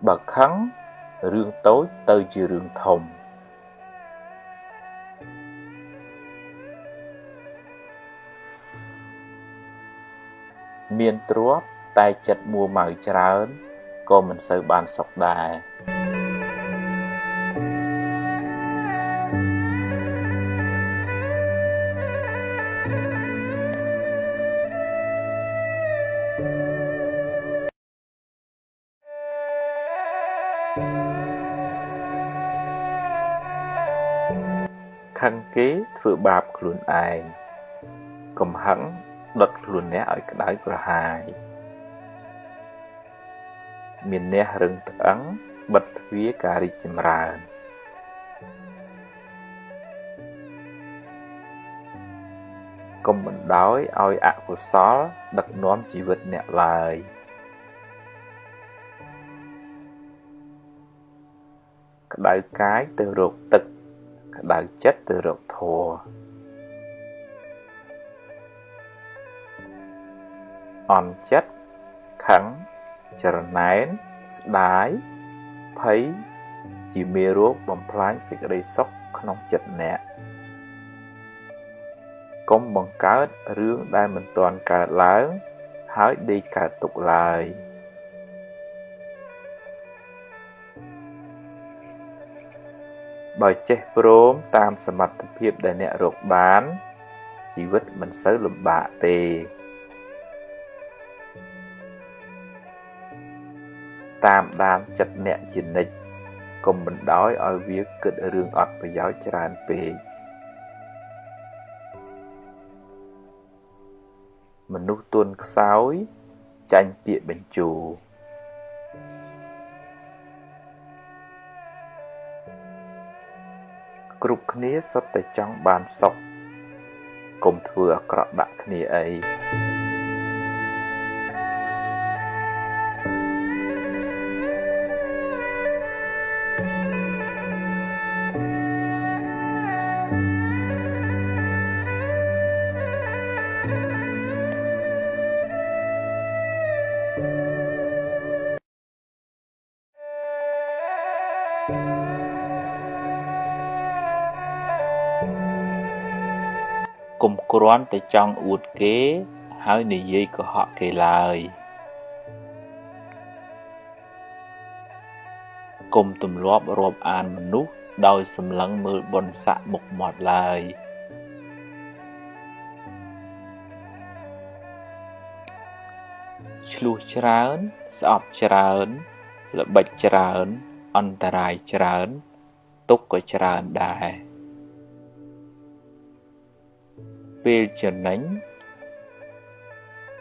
បើខឹងរឿងតូចទៅជារឿងធំមានទ្រព្យតែចិត្តមួម៉ៅច្រើនក៏មិនសូវបានសុខដែរ ខឹងគេធ្វើបាបខ្លួនឯងកំហឹងដុតខ្លួនអ្នកឲ្យក្តៅក្រហាយមានអ្នករឹងត្អឹងបិទទ្វារការរីកចម្រើនកុំបណ្ដោយឲ្យអកុសលដឹកនាំជីវិតអ្នកឡើយក្តៅកាយទៅរកទឹកក្តៅចិត្តទៅរកធម៌អន់ចិត្តខឹងចរណែនស្ដាយភ័យជាមេរោគបំផ្លាញសេចក្តីសុខក្នុងចិត្តអ្នកកុំបង្កើតរឿងដែលមិនទាន់កើតឡើងហើយដេកកើតទុកឡើយបើចេះព្រមតាមសមត្ថភាពដែលអ្នករកបានជីវិតមិនសូវលំបាកទេតាមដានចិត្តអ្នកជានិច្ចកុំបណ្ដោយឲ្យវាគិតរឿងអត់ប្រយោជន៍ច្រើនពេកមនុស្សទន់ខ្សោយចាញ់ពាក្យបញ្ជោគ្រប់គ្នាសុទ្ធតែចង់បានសុខកុំធ្វើអាក្រក់ដាក់គ្នាអីកុំគ្រាន់តែចង់អួតគេហើយនិយាយកុហកគេឡើយកុំទម្លាប់រាប់អានមនុស្សដោយសម្លឹងមើលបុណ្យស័ក្តិមុខមាត់ឡើយឆ្លោះច្រើនស្អប់ច្រើនល្បិចច្រើនអន្តរាយច្រើនទុក្ខក៏ច្រើនដែរពេលចំណេញ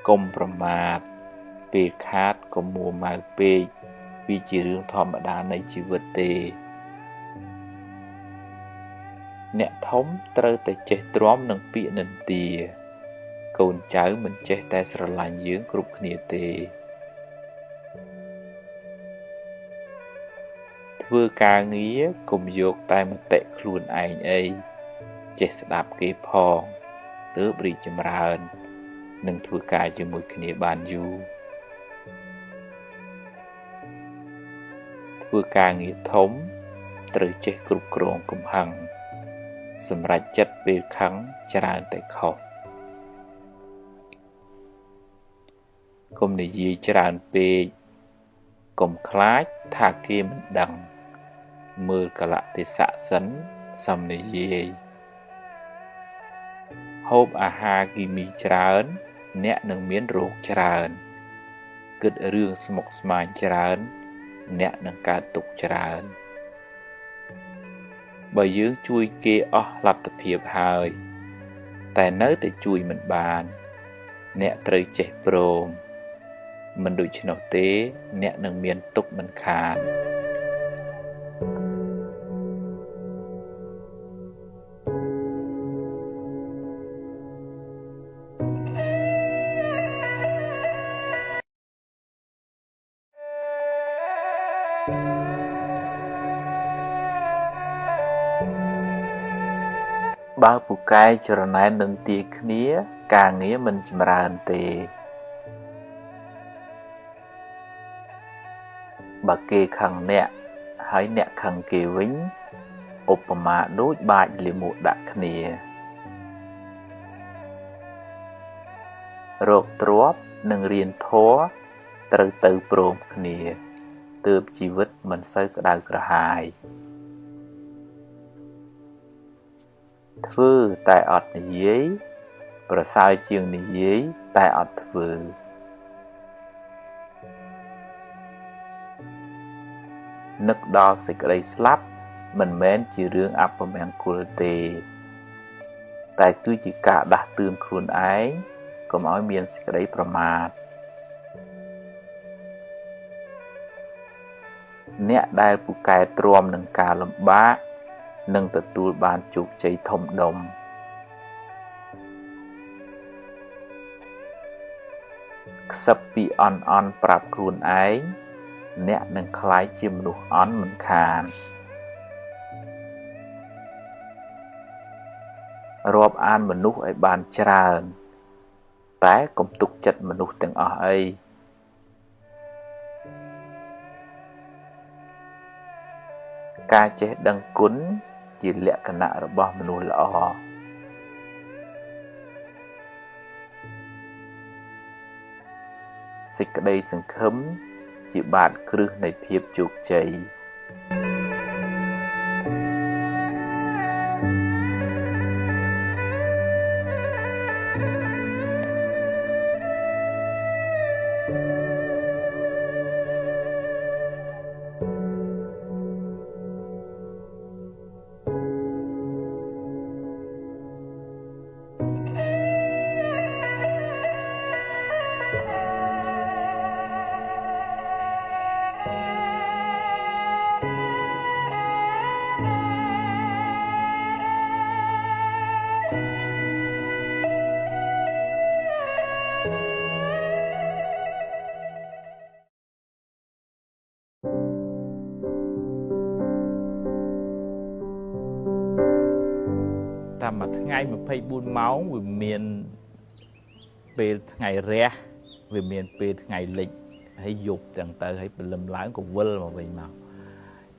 កុំប្រមាទពេលខាតកុំមួម៉ៅពេកវាជារឿងធម្មតានៃជីវិតទេអ្នកធំត្រូវតែចេះទ្រាំនឹងពាក្យនិន្ទាកូនចៅមិនចេះតែស្រឡាញ់យើងគ្រប់គ្នាទេធ្វើការងារកុំយកតែមតិខ្លួនឯងអីចេះស្ដាប់គេផងទើបរីកចម្រើននិងធ្វើការជាមួយគ្នាបានយូរធ្វើការងារធំត្រូវចេះគ្រប់គ្រងកំហឹងសម្រេចចិត្តពេលខឹងច្រើនតែខុសកុំនិយាយច្រើនពេកកុំខ្លាចថាគេមិនដឹងមើលកលៈទេសៈសិនសំនិយាយហូបអាហារគីមីច្រើនអ្នកនឹងមានរោគច្រើនគិតរឿងស្មុគស្មាញច្រើនអ្នកនឹងកើតទុក្ខច្រើនបើយើងជួយគេអស់លទ្ធភាពហើយតែនៅតែជួយមិនបានអ្នកត្រូវចេះព្រមមិនដូច្នោះទេអ្នកនឹងមានទុក្ខមិនខានបើពូកែចរណែននឹងទាគ្នាការងារមិនចម្រើនទេបើគេខឹងអ្នកហើយអ្នកខឹងគេវិញឧបមាដូចបាចលាមកដាក់គ្នារកទ្រព្យនិងរៀនធម៌ត្រូវទៅព្រមគ្នាទើបជីវិតមិនសូវក្តៅក្រហាយធ្វើតែអត់និយាយប្រសើរជាងនិយាយតែអត់ធ្វើនឹកដល់សេចក្តីស្លាប់ mình men chỉ riêng áp vào mèn cùl tê tại cứ chỉ cả đặt tươn khuôn ái có mỗi miền sẽ đấyประมาท អ្នកដែលពូកែទ្រាំនឹងការលំបាកនឹងទទួលបានជោគជ័យធំដុំខ្សឹបពីអន់ប្រាប់ខ្លួនឯងអ្នកនឹងក្លាយជាមនុស្សអន់មិនខានរាប់អានមនុស្សឲ្យបានច្រើនតែកុំទុកចិត្តមនុស្សទាំងអស់អីការចេះដឹងគុណជាលក្ខណៈរបស់មនុស្សល្អសេចក្តីសង្ឃឹមជាបាតគ្រឹះនៃភាពជោគជ័យតាមមួយថ្ងៃ24ម៉ោងវាមានពេលថ្ងៃរះវាមានពេលថ្ងៃលិចហើយយប់ទាំងទៅហើយព្រលឹមឡើងក៏វិលមកវិញមក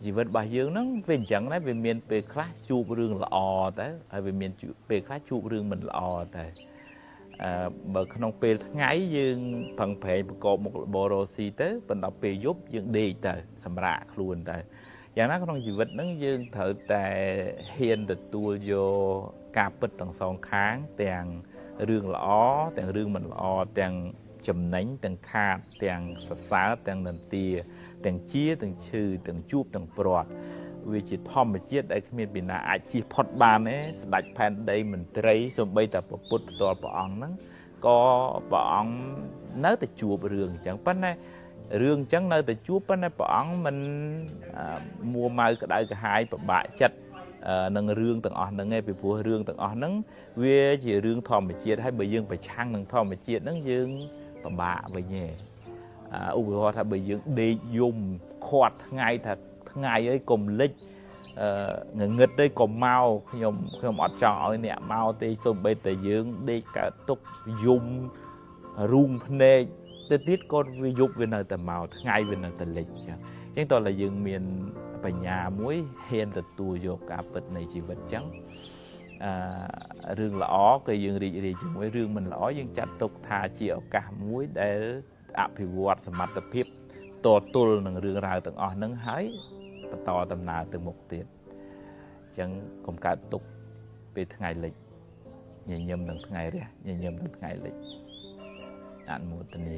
ជីវិតរបស់យើងហ្នឹងវាអញ្ចឹងដែរវាមានពេលខ្លះជួបរឿងល្អទៅហើយវាមានពេលខ្លះជួបរឿងមិនល្អទៅបើក្នុងពេលថ្ងៃយើងផឹងប្រែងប្រកបមុខរបររស់ស៊ីទៅប៉ុន្តែពេលយប់យើងដេកទៅសម្រាកខ្លួនទៅយ៉ាងណាក្នុងជីវិតហ្នឹងយើងត្រូវតែហ៊ានទទួលយកការពិតទាំងសងខាងទាំងរឿងល្អទាំងរឿងមិនល្អទាំងចំណេញទាំងខាតទាំងសរសើរទាំងនន្ទាទាំងជាទាំងឈឺទាំងជួបទាំងព្រាត់វាជាធម្មជាតិដែលគ្មានពីណាអាចជៀសផុតបានទេស្ដេចផែនដីមន្ត្រីសូម្បីតែព្រះពុទ្ធផ្ទាល់ព្រះអង្គហ្នឹងក៏ព្រះអង្គនៅតែជួបរឿងអញ្ចឹងប៉ុន្តែរឿងអញ្ចឹងនៅតែជួបប៉ុន្តែព្រះអង្គមិនមួម៉ៅក្តៅក្រហាយពិបាកចិត្តនឹងរឿងទាំងអស់ហ្នឹងឯងពីព្រោះរឿងទាំងអស់ហ្នឹងវាជារឿងធម្មជាតិហើយបើយើងប្រឆាំងនឹងធម្មជាតិហ្នឹងយើងពិបាកវិញឯងឧទាហរណ៍ថាបើយើងដេកយំខាត់ថ្ងៃថាថ្ងៃអីកុំលិចងងឹតអីកុំមកខ្ញុំអត់ចង់ឲ្យអ្នកមកទេសូម្បីតែយើងដេកកើតទុកយំរូងភ្នែកទៅទៀតក៏វាយប់វានៅតែមកថ្ងៃវានៅតែលិចចឹងអញ្ចឹងតើតែយើងមានបញ្ញាមួយហ៊ានទទួលយកការពិតនៃជីវិតចឹងរឿងល្អគឺយើងរីករាយជាមួយរឿងមិនល្អយើងចាត់ទុកថាជាឱកាសមួយដែលអភិវឌ្ឍសមត្ថភាពតទល់នឹងរឿងរ៉ាវទាំងអស់ហ្នឹងហើយបន្តដំណើរទៅមុខទៀតអញ្ចឹងកុំកើតទុកពេលថ្ងៃលិចញញឹមនឹងថ្ងៃរះញញឹមនឹងថ្ងៃលិចអនុមោទនា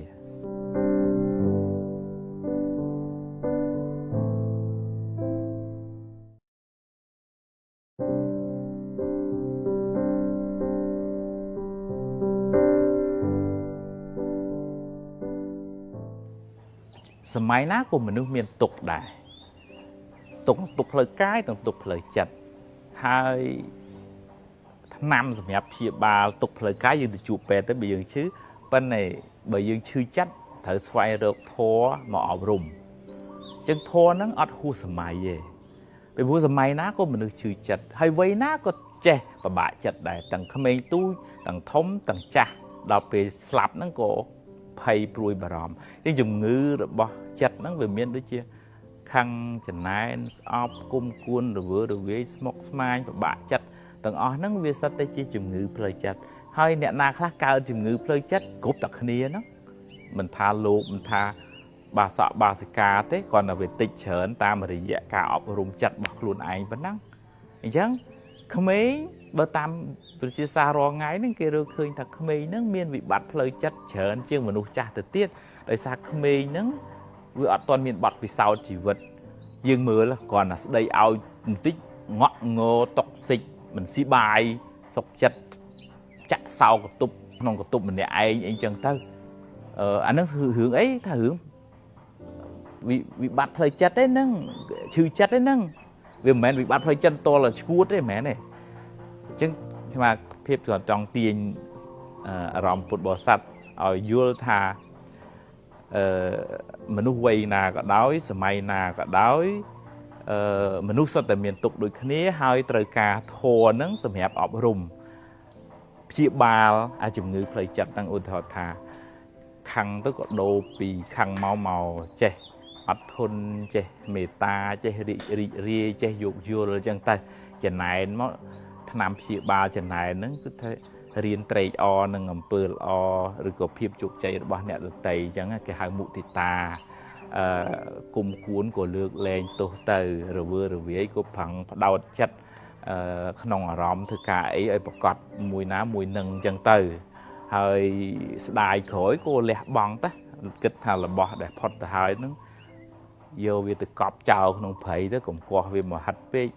សម័យណាក៏មនុស្សមានទុកដែរទុកផ្លូវកាយទាំងទុកផ្លូវចិត្តហើយថ្នាំសម្រាប់ព្យាបាលទុកផ្លូវកាយយើងទៅជួបពេទ្យទៅបើយើងឈឺប៉ុន្តែបើយើងឈឺចិត្តត្រូវស្វែងរកធម៌មកអប់រំអញ្ចឹងធម៌ហ្នឹងអត់ហួសសម័យទេពីព្រោះសម័យណាក៏មនុស្សឈឺចិត្តហើយវ័យណាក៏ចេះពិបាកចិត្តដែរទាំងក្មេងទូចទាំងធំទាំងចាស់ដល់ពេលស្លាប់ហ្នឹងក៏ភ័យព្រួយបារម្ភអញ្ចឹងជំងឺរបស់ចិត្តហ្នឹងវាមានដូចជាខឹងចំណែនស្អប់គុំគួនរវើរវាយស្មុគស្មាញពិបាកចិត្តទាំងអស់ហ្នឹងវាសិតតែជាជំងឺផ្លូវចិត្តហើយអ្នកណាខ្លះកើតជំងឺផ្លូវចិត្តគ្រប់តែគ្នាហ្នឹងមិនថាលោកមិនថាបាសកបាសិកាទេគ្រាន់តែវាតិចច្រើនតាមរយៈការអប់រំចិត្តរបស់ខ្លួនឯងប៉ុណ្ណឹងអញ្ចឹងក្មេងបើតាមប្រជាសាររងថ្ងៃហ្នឹងគេរកឃើញថាក្មេងហ្នឹងមានវិបត្តិផ្លូវចិត្តច្រើនជាងមនុស្សចាស់ទៅទៀតដោយសារក្មេងហ្នឹងវាអត់ទាន់មានបទពិសោធន៍ជីវិត dương mưa là còn là đây ao tích ngọ ngô tóc xịt mình xí bài sọc chặt chặt sau cái tụp non cái tụp mình để anh chân tới anh nó hướng ấy thà hướng vì bắt thời chặt đấy nâng trừ chặt đấy nâng vì mẹ bị bắt thời chân to là chuột đấy mẹ này chứ mà phép còn trong tiền ròm phụt bò sắt ở vua thà mình nuôi quay nà có đói sờ mày nà có đói mình nuôi sao tại miền tục đôi khi hai trời cả thò nắng sầm hẹp ọp rùm chia ba ai chụp ngư play chặt đang ôn thọ thà khăn tức có đồ pì khăn màu che ắt thôn che mê ta che ri che dục vua rồi chân tay chân này nó tham chia ba chân này nó cứ thế riêng trai o nâng ngầm pơ o rồi có phim chụp chạy bao nhiêu được tây chẳng cái hàng mũ thì ta cùng cuốn của lược lên tổ từ rồi vừa rồi ấy có phẳng đau chất nòng rõm thứ cả ấy bọc cọt mùi ná mùi nâng chân từ hơi đài khối cô lẹ bằng ta kích thà là bỏ để phật hai nó vô việc từ cọp chào không phải đó cũng qua việc mà hắt về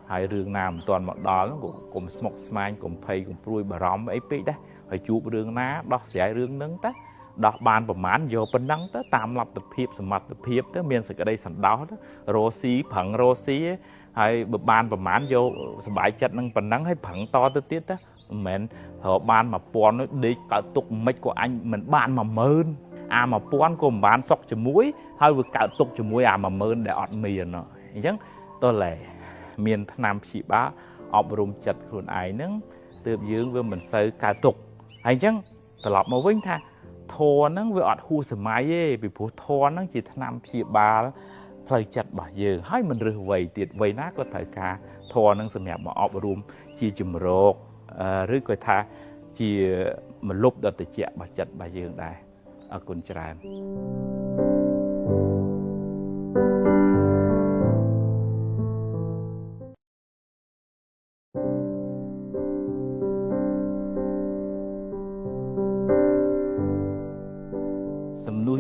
hai rương nam toàn mọi đó nó cũng smoke smile cũng pay cũng pruy bà rõm ấy pí đấy phải chụp rương ná đó sẽ rương nâng ta đó bàn bẩm mán vô bên nắng tới tam lập tập hiệp sầm mặt tập hiệp tới miền sực ở đây sẵn đó rô xí phẳng rô xí hay bàn bẩm mán vô bãi chặt nâng bên nắng hay phẳng to tới tiết á mền họ bàn mà pon nó đi cả tục mấy của anh mình bàn mà mơn mà pon của bàn sọc cho muối hay vừa cả tục cho muối mà mơn để ọt miền nó chứ tôi lại miền Nam chỉ bá ọp rùm chặt khuôn ai nâng từ dương với mình xây cả tục hay chứ từ lọp mà vinh tha thò nâng với ọt hu sầm mai ấy vì phụ thò nâng chỉ Nam chỉ bá play chặt bà giờ hay mình rửa vầy tiệt vầy nát có thời ca thò nâng sầm hẹp mà ọp rùm chỉ chùm rột rưỡi coi tha chỉ mình lúc đó từ chẹt bà chặt bà dương đây ở cồn tràn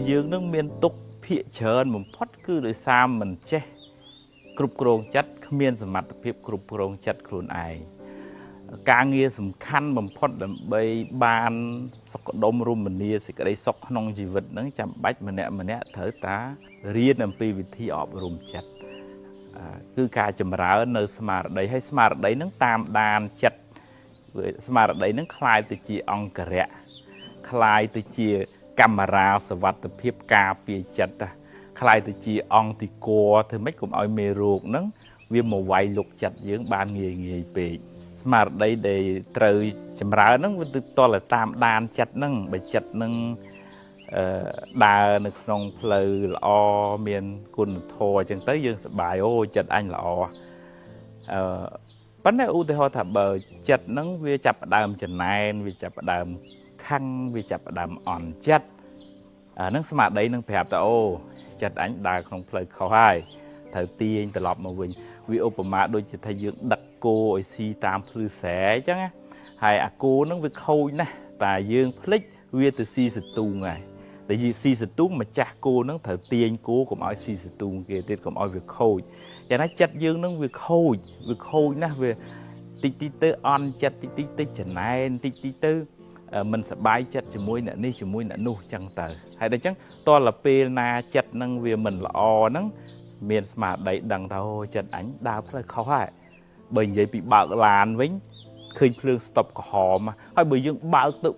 dương nó miền tục phía trên một phát cứ đời xa mình che cục rong chất miền sầm mặt phía cục rong chất khuôn ai càng nghe sầm khăn một phát đầm bay ban sọc đông rum mình nia sẽ cái đây sọc nông chỉ vật nó chạm bách mình nè thở tá riêng làm pi vị thi ọp rum chất cứ cả chầm ráo nơi smart đấy hay smart đấy nó tam đàn chất smart đấy nó khai từ chi ong cà rẹ khai từ chi cameraสวัสดิภาพกาเปียจัดใครตัวจีองตีโกเธอไม่กลุ่มเอาเมรูกนั้นเวียนมาไวลุกจัดยืงบานเงียไปสมาร์ทได้เดย์เตยจำรานั้นวันตัวละตามดานจัดนั่งไปจัดนั่งดาในขนมเพลย์อเมียนกุนโทจังเตยยืงสบายโอ้จัดอันละปัญหาอุตหะถ้าเบอร์จัดนั่งเวียจับดามจันนายเวียจับดามkhăn vì chập đàm on chất nâng smart đấy nâng phèp ta ô chất ảnh đài không play khó hai thời tiên từ lọp mà vì Obama đôi chỉ thấy dưỡng đặt cô ở si tam thư xẻ chứ nghe hay cô nâng việc khôi nè ta dương click vì từ si sụt tung này tại vì si sụt tung mà cha cô nâng thời tiên cô cũng ở si sụt tung kia tiên cũng ở việc khôi cho nó chất dương nâng việc khôi nè về tí tí tư on chất tí tí tư chẳng này tí tí tư mình sẽ bay chất cho môi nè ní cho môi nè nu chẳng tờ hay đấy chẳng to là pe na chất năng vì mình là o nắng miền mà đấy đằng thao chất ảnh đào rất là khó hại bởi vậy bị bạo làn với khơi phương stop của họ mà hay bởi dương bạo tự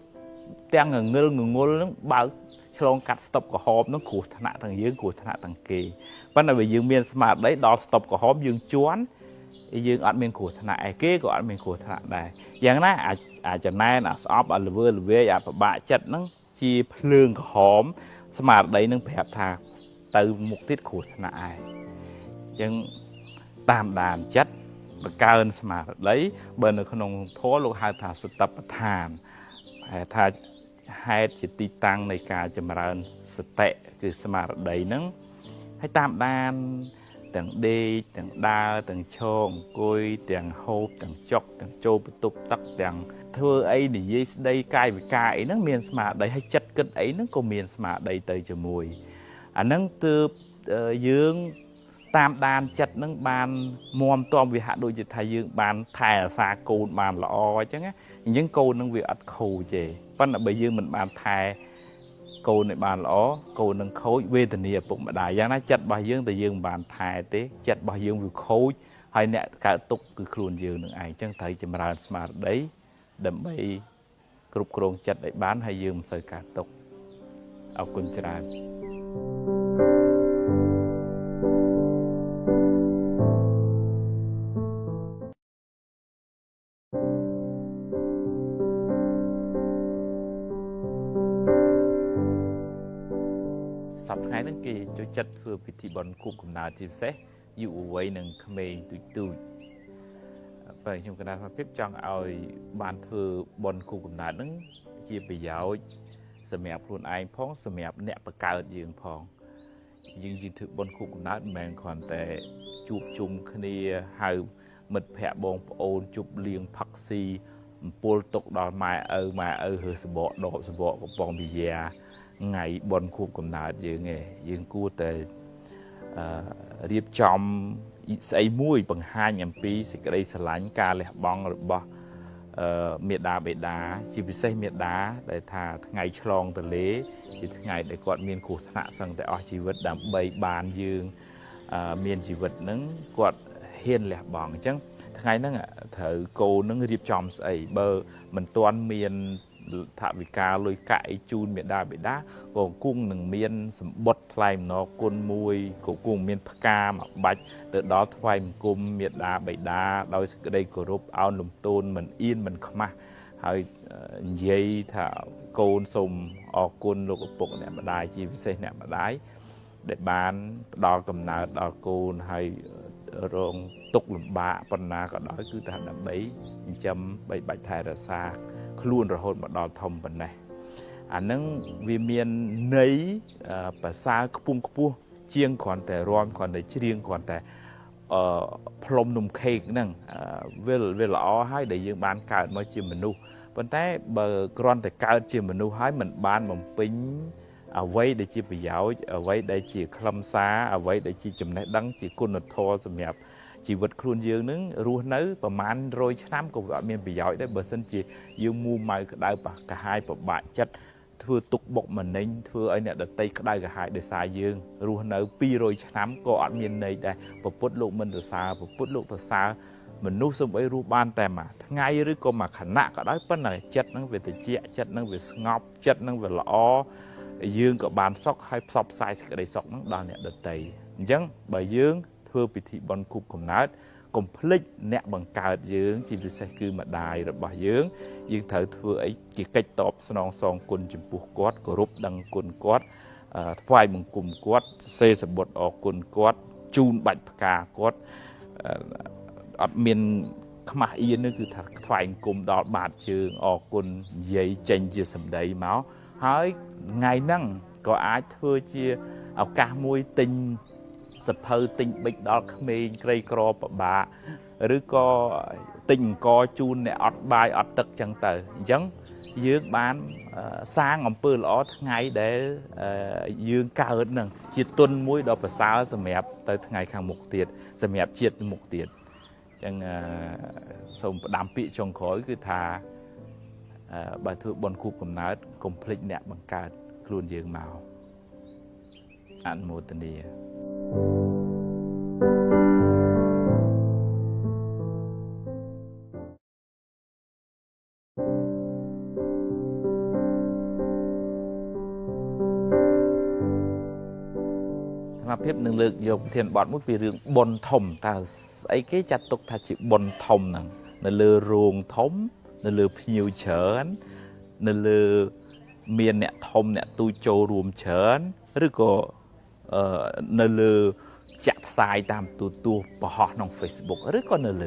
đang ngơ nó bạo trong cắt stop của họ nó của thằng thằng dưới của thằng thằng kỳ vấn đề bởi dương miền mà đấy đó stop của họ dương choán dương ở miền của thằng kia của ở miền của thằng nàyอย่างนั้นอาจจะแน่นสอบอัลเวอร์เวียอาจจะบาดเจ็บนั่งชีพลึงหอมสมาร์ทได้นั่งแผลทาตือมุกทิศขูดหนายังตามด่านจัดประการสมาร์ทได้เบอร์หนึ่งขนมทั่วโลกหาทาสุตประทานทาให้จิตติตังในการจำเริญสเตะคือสมาร์ทได้นั่งให้ตามด่านต่างเดย์ต่างดาวต่างโชงกุยต่างโฮปต่างจอกต่างโจปตุบตักต่างเธอไอ้ดิยี่ได้ใกล้ไปใกล้นั่งเมียนสมาได้ให้จัดกันไอ้นั่งก็เมียนสมาได้เตยจมูกอันนั่งตืบยืงต តាមដានចិត្តនឹងបានមុំតំវាហាក់ដូចជាថាយើងបានថែរក្សាកូនបានល្អអញ្ចឹងអញ្ចឹងកូននឹងវាអត់ខូចទេប៉ុន្តែបើយើងមិនបានថែកូនឲ្យបានល្អកូននឹងខូចវេទនាឪពុកម្ដាយយ៉ាងណាចិត្តរបស់យើងតែយើងមិនបានថែទេចិត្តរបស់យើងវាខូចហើយអ្នកកើតទុកគឺខ្លួនយើងនឹងឯងអញ្ចឹងត្រូវចម្រើនស្មារតីដើម្បីគ្រប់គ្រងចិត្តឲ្យបានហើយយើងមិនសូវកើតទុកអរគុណច្រើនសប្តាហ៍ថ្ងៃហ្នឹងគេចូលចិត្តធ្វើពិធីបុណ្យខួបកំណើតជាពិសេសយុវវ័យនិងក្មេងទូចបើខ្ញុំកណ្ដាលថាភាពចង់ឲ្យបានធ្វើបុណ្យខួបកំណើតហ្នឹងជាប្រយោជន៍សម្រាប់ខ្លួនឯងផងសម្រាប់អ្នកបង្កើតយើងផងយើងធ្វើបុណ្យខួបកំណើតមិនមែនគ្រាន់តែជួបជុំគ្នាហៅមិត្តភ័ក្តិបងប្អូនជប់លៀងផឹកស៊ីអំពូលទុកដល់ម៉ែឪរើសបកដកសបកកំប៉ុងវិយាថ្ងៃបុណ្យខួបកំណើតយើងឯងយើងគួរតែរៀបចំស្អីមួយបង្ហាញអំពីសេចក្តីស្រឡាញ់ការលះបង់របស់មេដាបេដាជាពិសេសមេដាដែលថាថ្ងៃឆ្លងទលេជាថ្ងៃដែលគាត់មានគ្រោះថ្នាក់សឹងតែអស់ជីវិតដើម្បីបានយើងមានជីវិតហ្នឹងគាត់ហ៊ានលះបង់អញ្ចឹងថ្ងៃហ្នឹងត្រូវកូននឹងរៀបចំស្អីបើមិនទាន់មានថវិកាលុយកាក់អីជូនមេដាបេដាក៏គង់នឹងមានសម្បត្តិថ្លៃអំណរគុណមួយក៏គង់មានផ្កាមួយបាច់ទៅដល់ថ្វាយបង្គំមេដាបេដាដោយសេចក្តីគោរពអោនលំទោនមិនអៀនមិនខ្មាស់ហើយនិយាយថាកូនសូមអរគុណលោកឪពុកអ្នកម្ដាយជាពិសេសអ្នកម្ដាយដែលបានផ្ដល់កំណើតដល់កូនហើយរងទុក្ខលំបាកប៉ុណ្ណាក៏ដោយគឺថាដើម្បីចិញ្ចឹមបីបាច់ថែរក្សាខ្លួនរហូតមកដល់ធំប៉ុណ្ណេះអាហ្នឹងវាមានន័យប្រសើរខ្ពង់ខ្ពស់ជាងគ្រាន់តែរាំគ្រាន់តែច្រៀងគ្រាន់តែផ្លុំនំខេកហ្នឹងវាល្អហើយដែលយើងបានកើតមកជាមនុស្សប៉ុន្តែបើគ្រាន់តែកើតជាមនុស្សហើយមិនបានបំពេញអ្វីដែលជាប្រយោជន៍អ្វីដែលជាខ្លឹមសារអ្វីដែលជាចំណេះដឹងជាគុណធម៌សម្រាប់ជីវិតខ្លួនយើងនឹងរស់នៅប្រហែល100ឆ្នាំក៏វាអត់មានប្រយោជន៍ដែរបើមិនជាយើងមូម៉ៅក្តៅកាហាយពិបាកចិត្តធ្វើទុកបុកម្នេញធ្វើឲ្យអ្នកដតីក្តៅកាហាយដោយសារយើងរស់នៅ200ឆ្នាំក៏អត់មានន័យដែរពុទ្ធលោកមិនសរសើរពុទ្ធលោកសរសើរមនុស្សសំបីរស់បានតែមួយថ្ងៃឬក៏មួយខណៈក៏ដោយប៉ុន្តែចិត្តនឹងវាត្រជាក់ចិត្តនឹងវាស្ងប់ចិត្តនឹងវាល្អយើងក៏បានសុខហើយផ្សព្វផ្សាយសេចក្តីសុខនឹងដល់អ្នកដតីអញ្ចឹងបើយើងធ្វើពិធីបុណ្យខួបកំណើតកុំភ្លេចអ្នកបង្កើតយើងជាពិសេសគឺម្ដាយរបស់យើងត្រូវធ្វើអីជាកិច្ចតបស្នងសងគុណចំពោះគាត់គោរពដឹងគុណគាត់ថ្វាយបង្គំគាត់សេសបុត្រអរគុណគាត់ជូនបាច់ផ្កាគាត់អត់មានខ្មាស់អៀននោះគឺថាថ្វាយបង្គំដល់បាតជើងអរគុណនិយាយចេញជាសម្ដីមកហើយថ្ងៃហ្នឹងក៏អាចធ្វើជាឱកាសមួយទិញសភៅទិញប៊ិចដល់ក្មេងក្រីក្រពិបាកឬក៏ទិញអង្គជូនអ្នកអត់បាយអត់ទឹកចឹងទៅអញ្ចឹងយើងបានសាងអំពើល្អថ្ងៃដែលយើងកើតហ្នឹងជាទុនមួយដ៏ប្រសើរសម្រាប់ទៅថ្ងៃខាងមុខទៀតសម្រាប់ជាតិមុខទៀតអញ្ចឹងសូមផ្ដាំពាក្យចុងក្រោយគឺថាបើធ្វើបុណ្យខួបកំណើតកុំភ្លេចអ្នកបង្កើតខ្លួនយើងមកអនុមោទនាភាពនឹងលើកយកប្រធានបទមួយពីរឿងបុណ្យធំតើស្អីគេចាត់ទុកថាជាបុណ្យធំហ្នឹងនៅលើរោងធំនៅលើភ្ញៀវច្រើននៅលើមានអ្នកធំអ្នកទូចចូលរួមច្រើនឬក៏នៅលើចាក់ផ្សាយតាមទូរទស្សន៍បង្ហោះក្នុង Facebook ឬក៏នៅលើ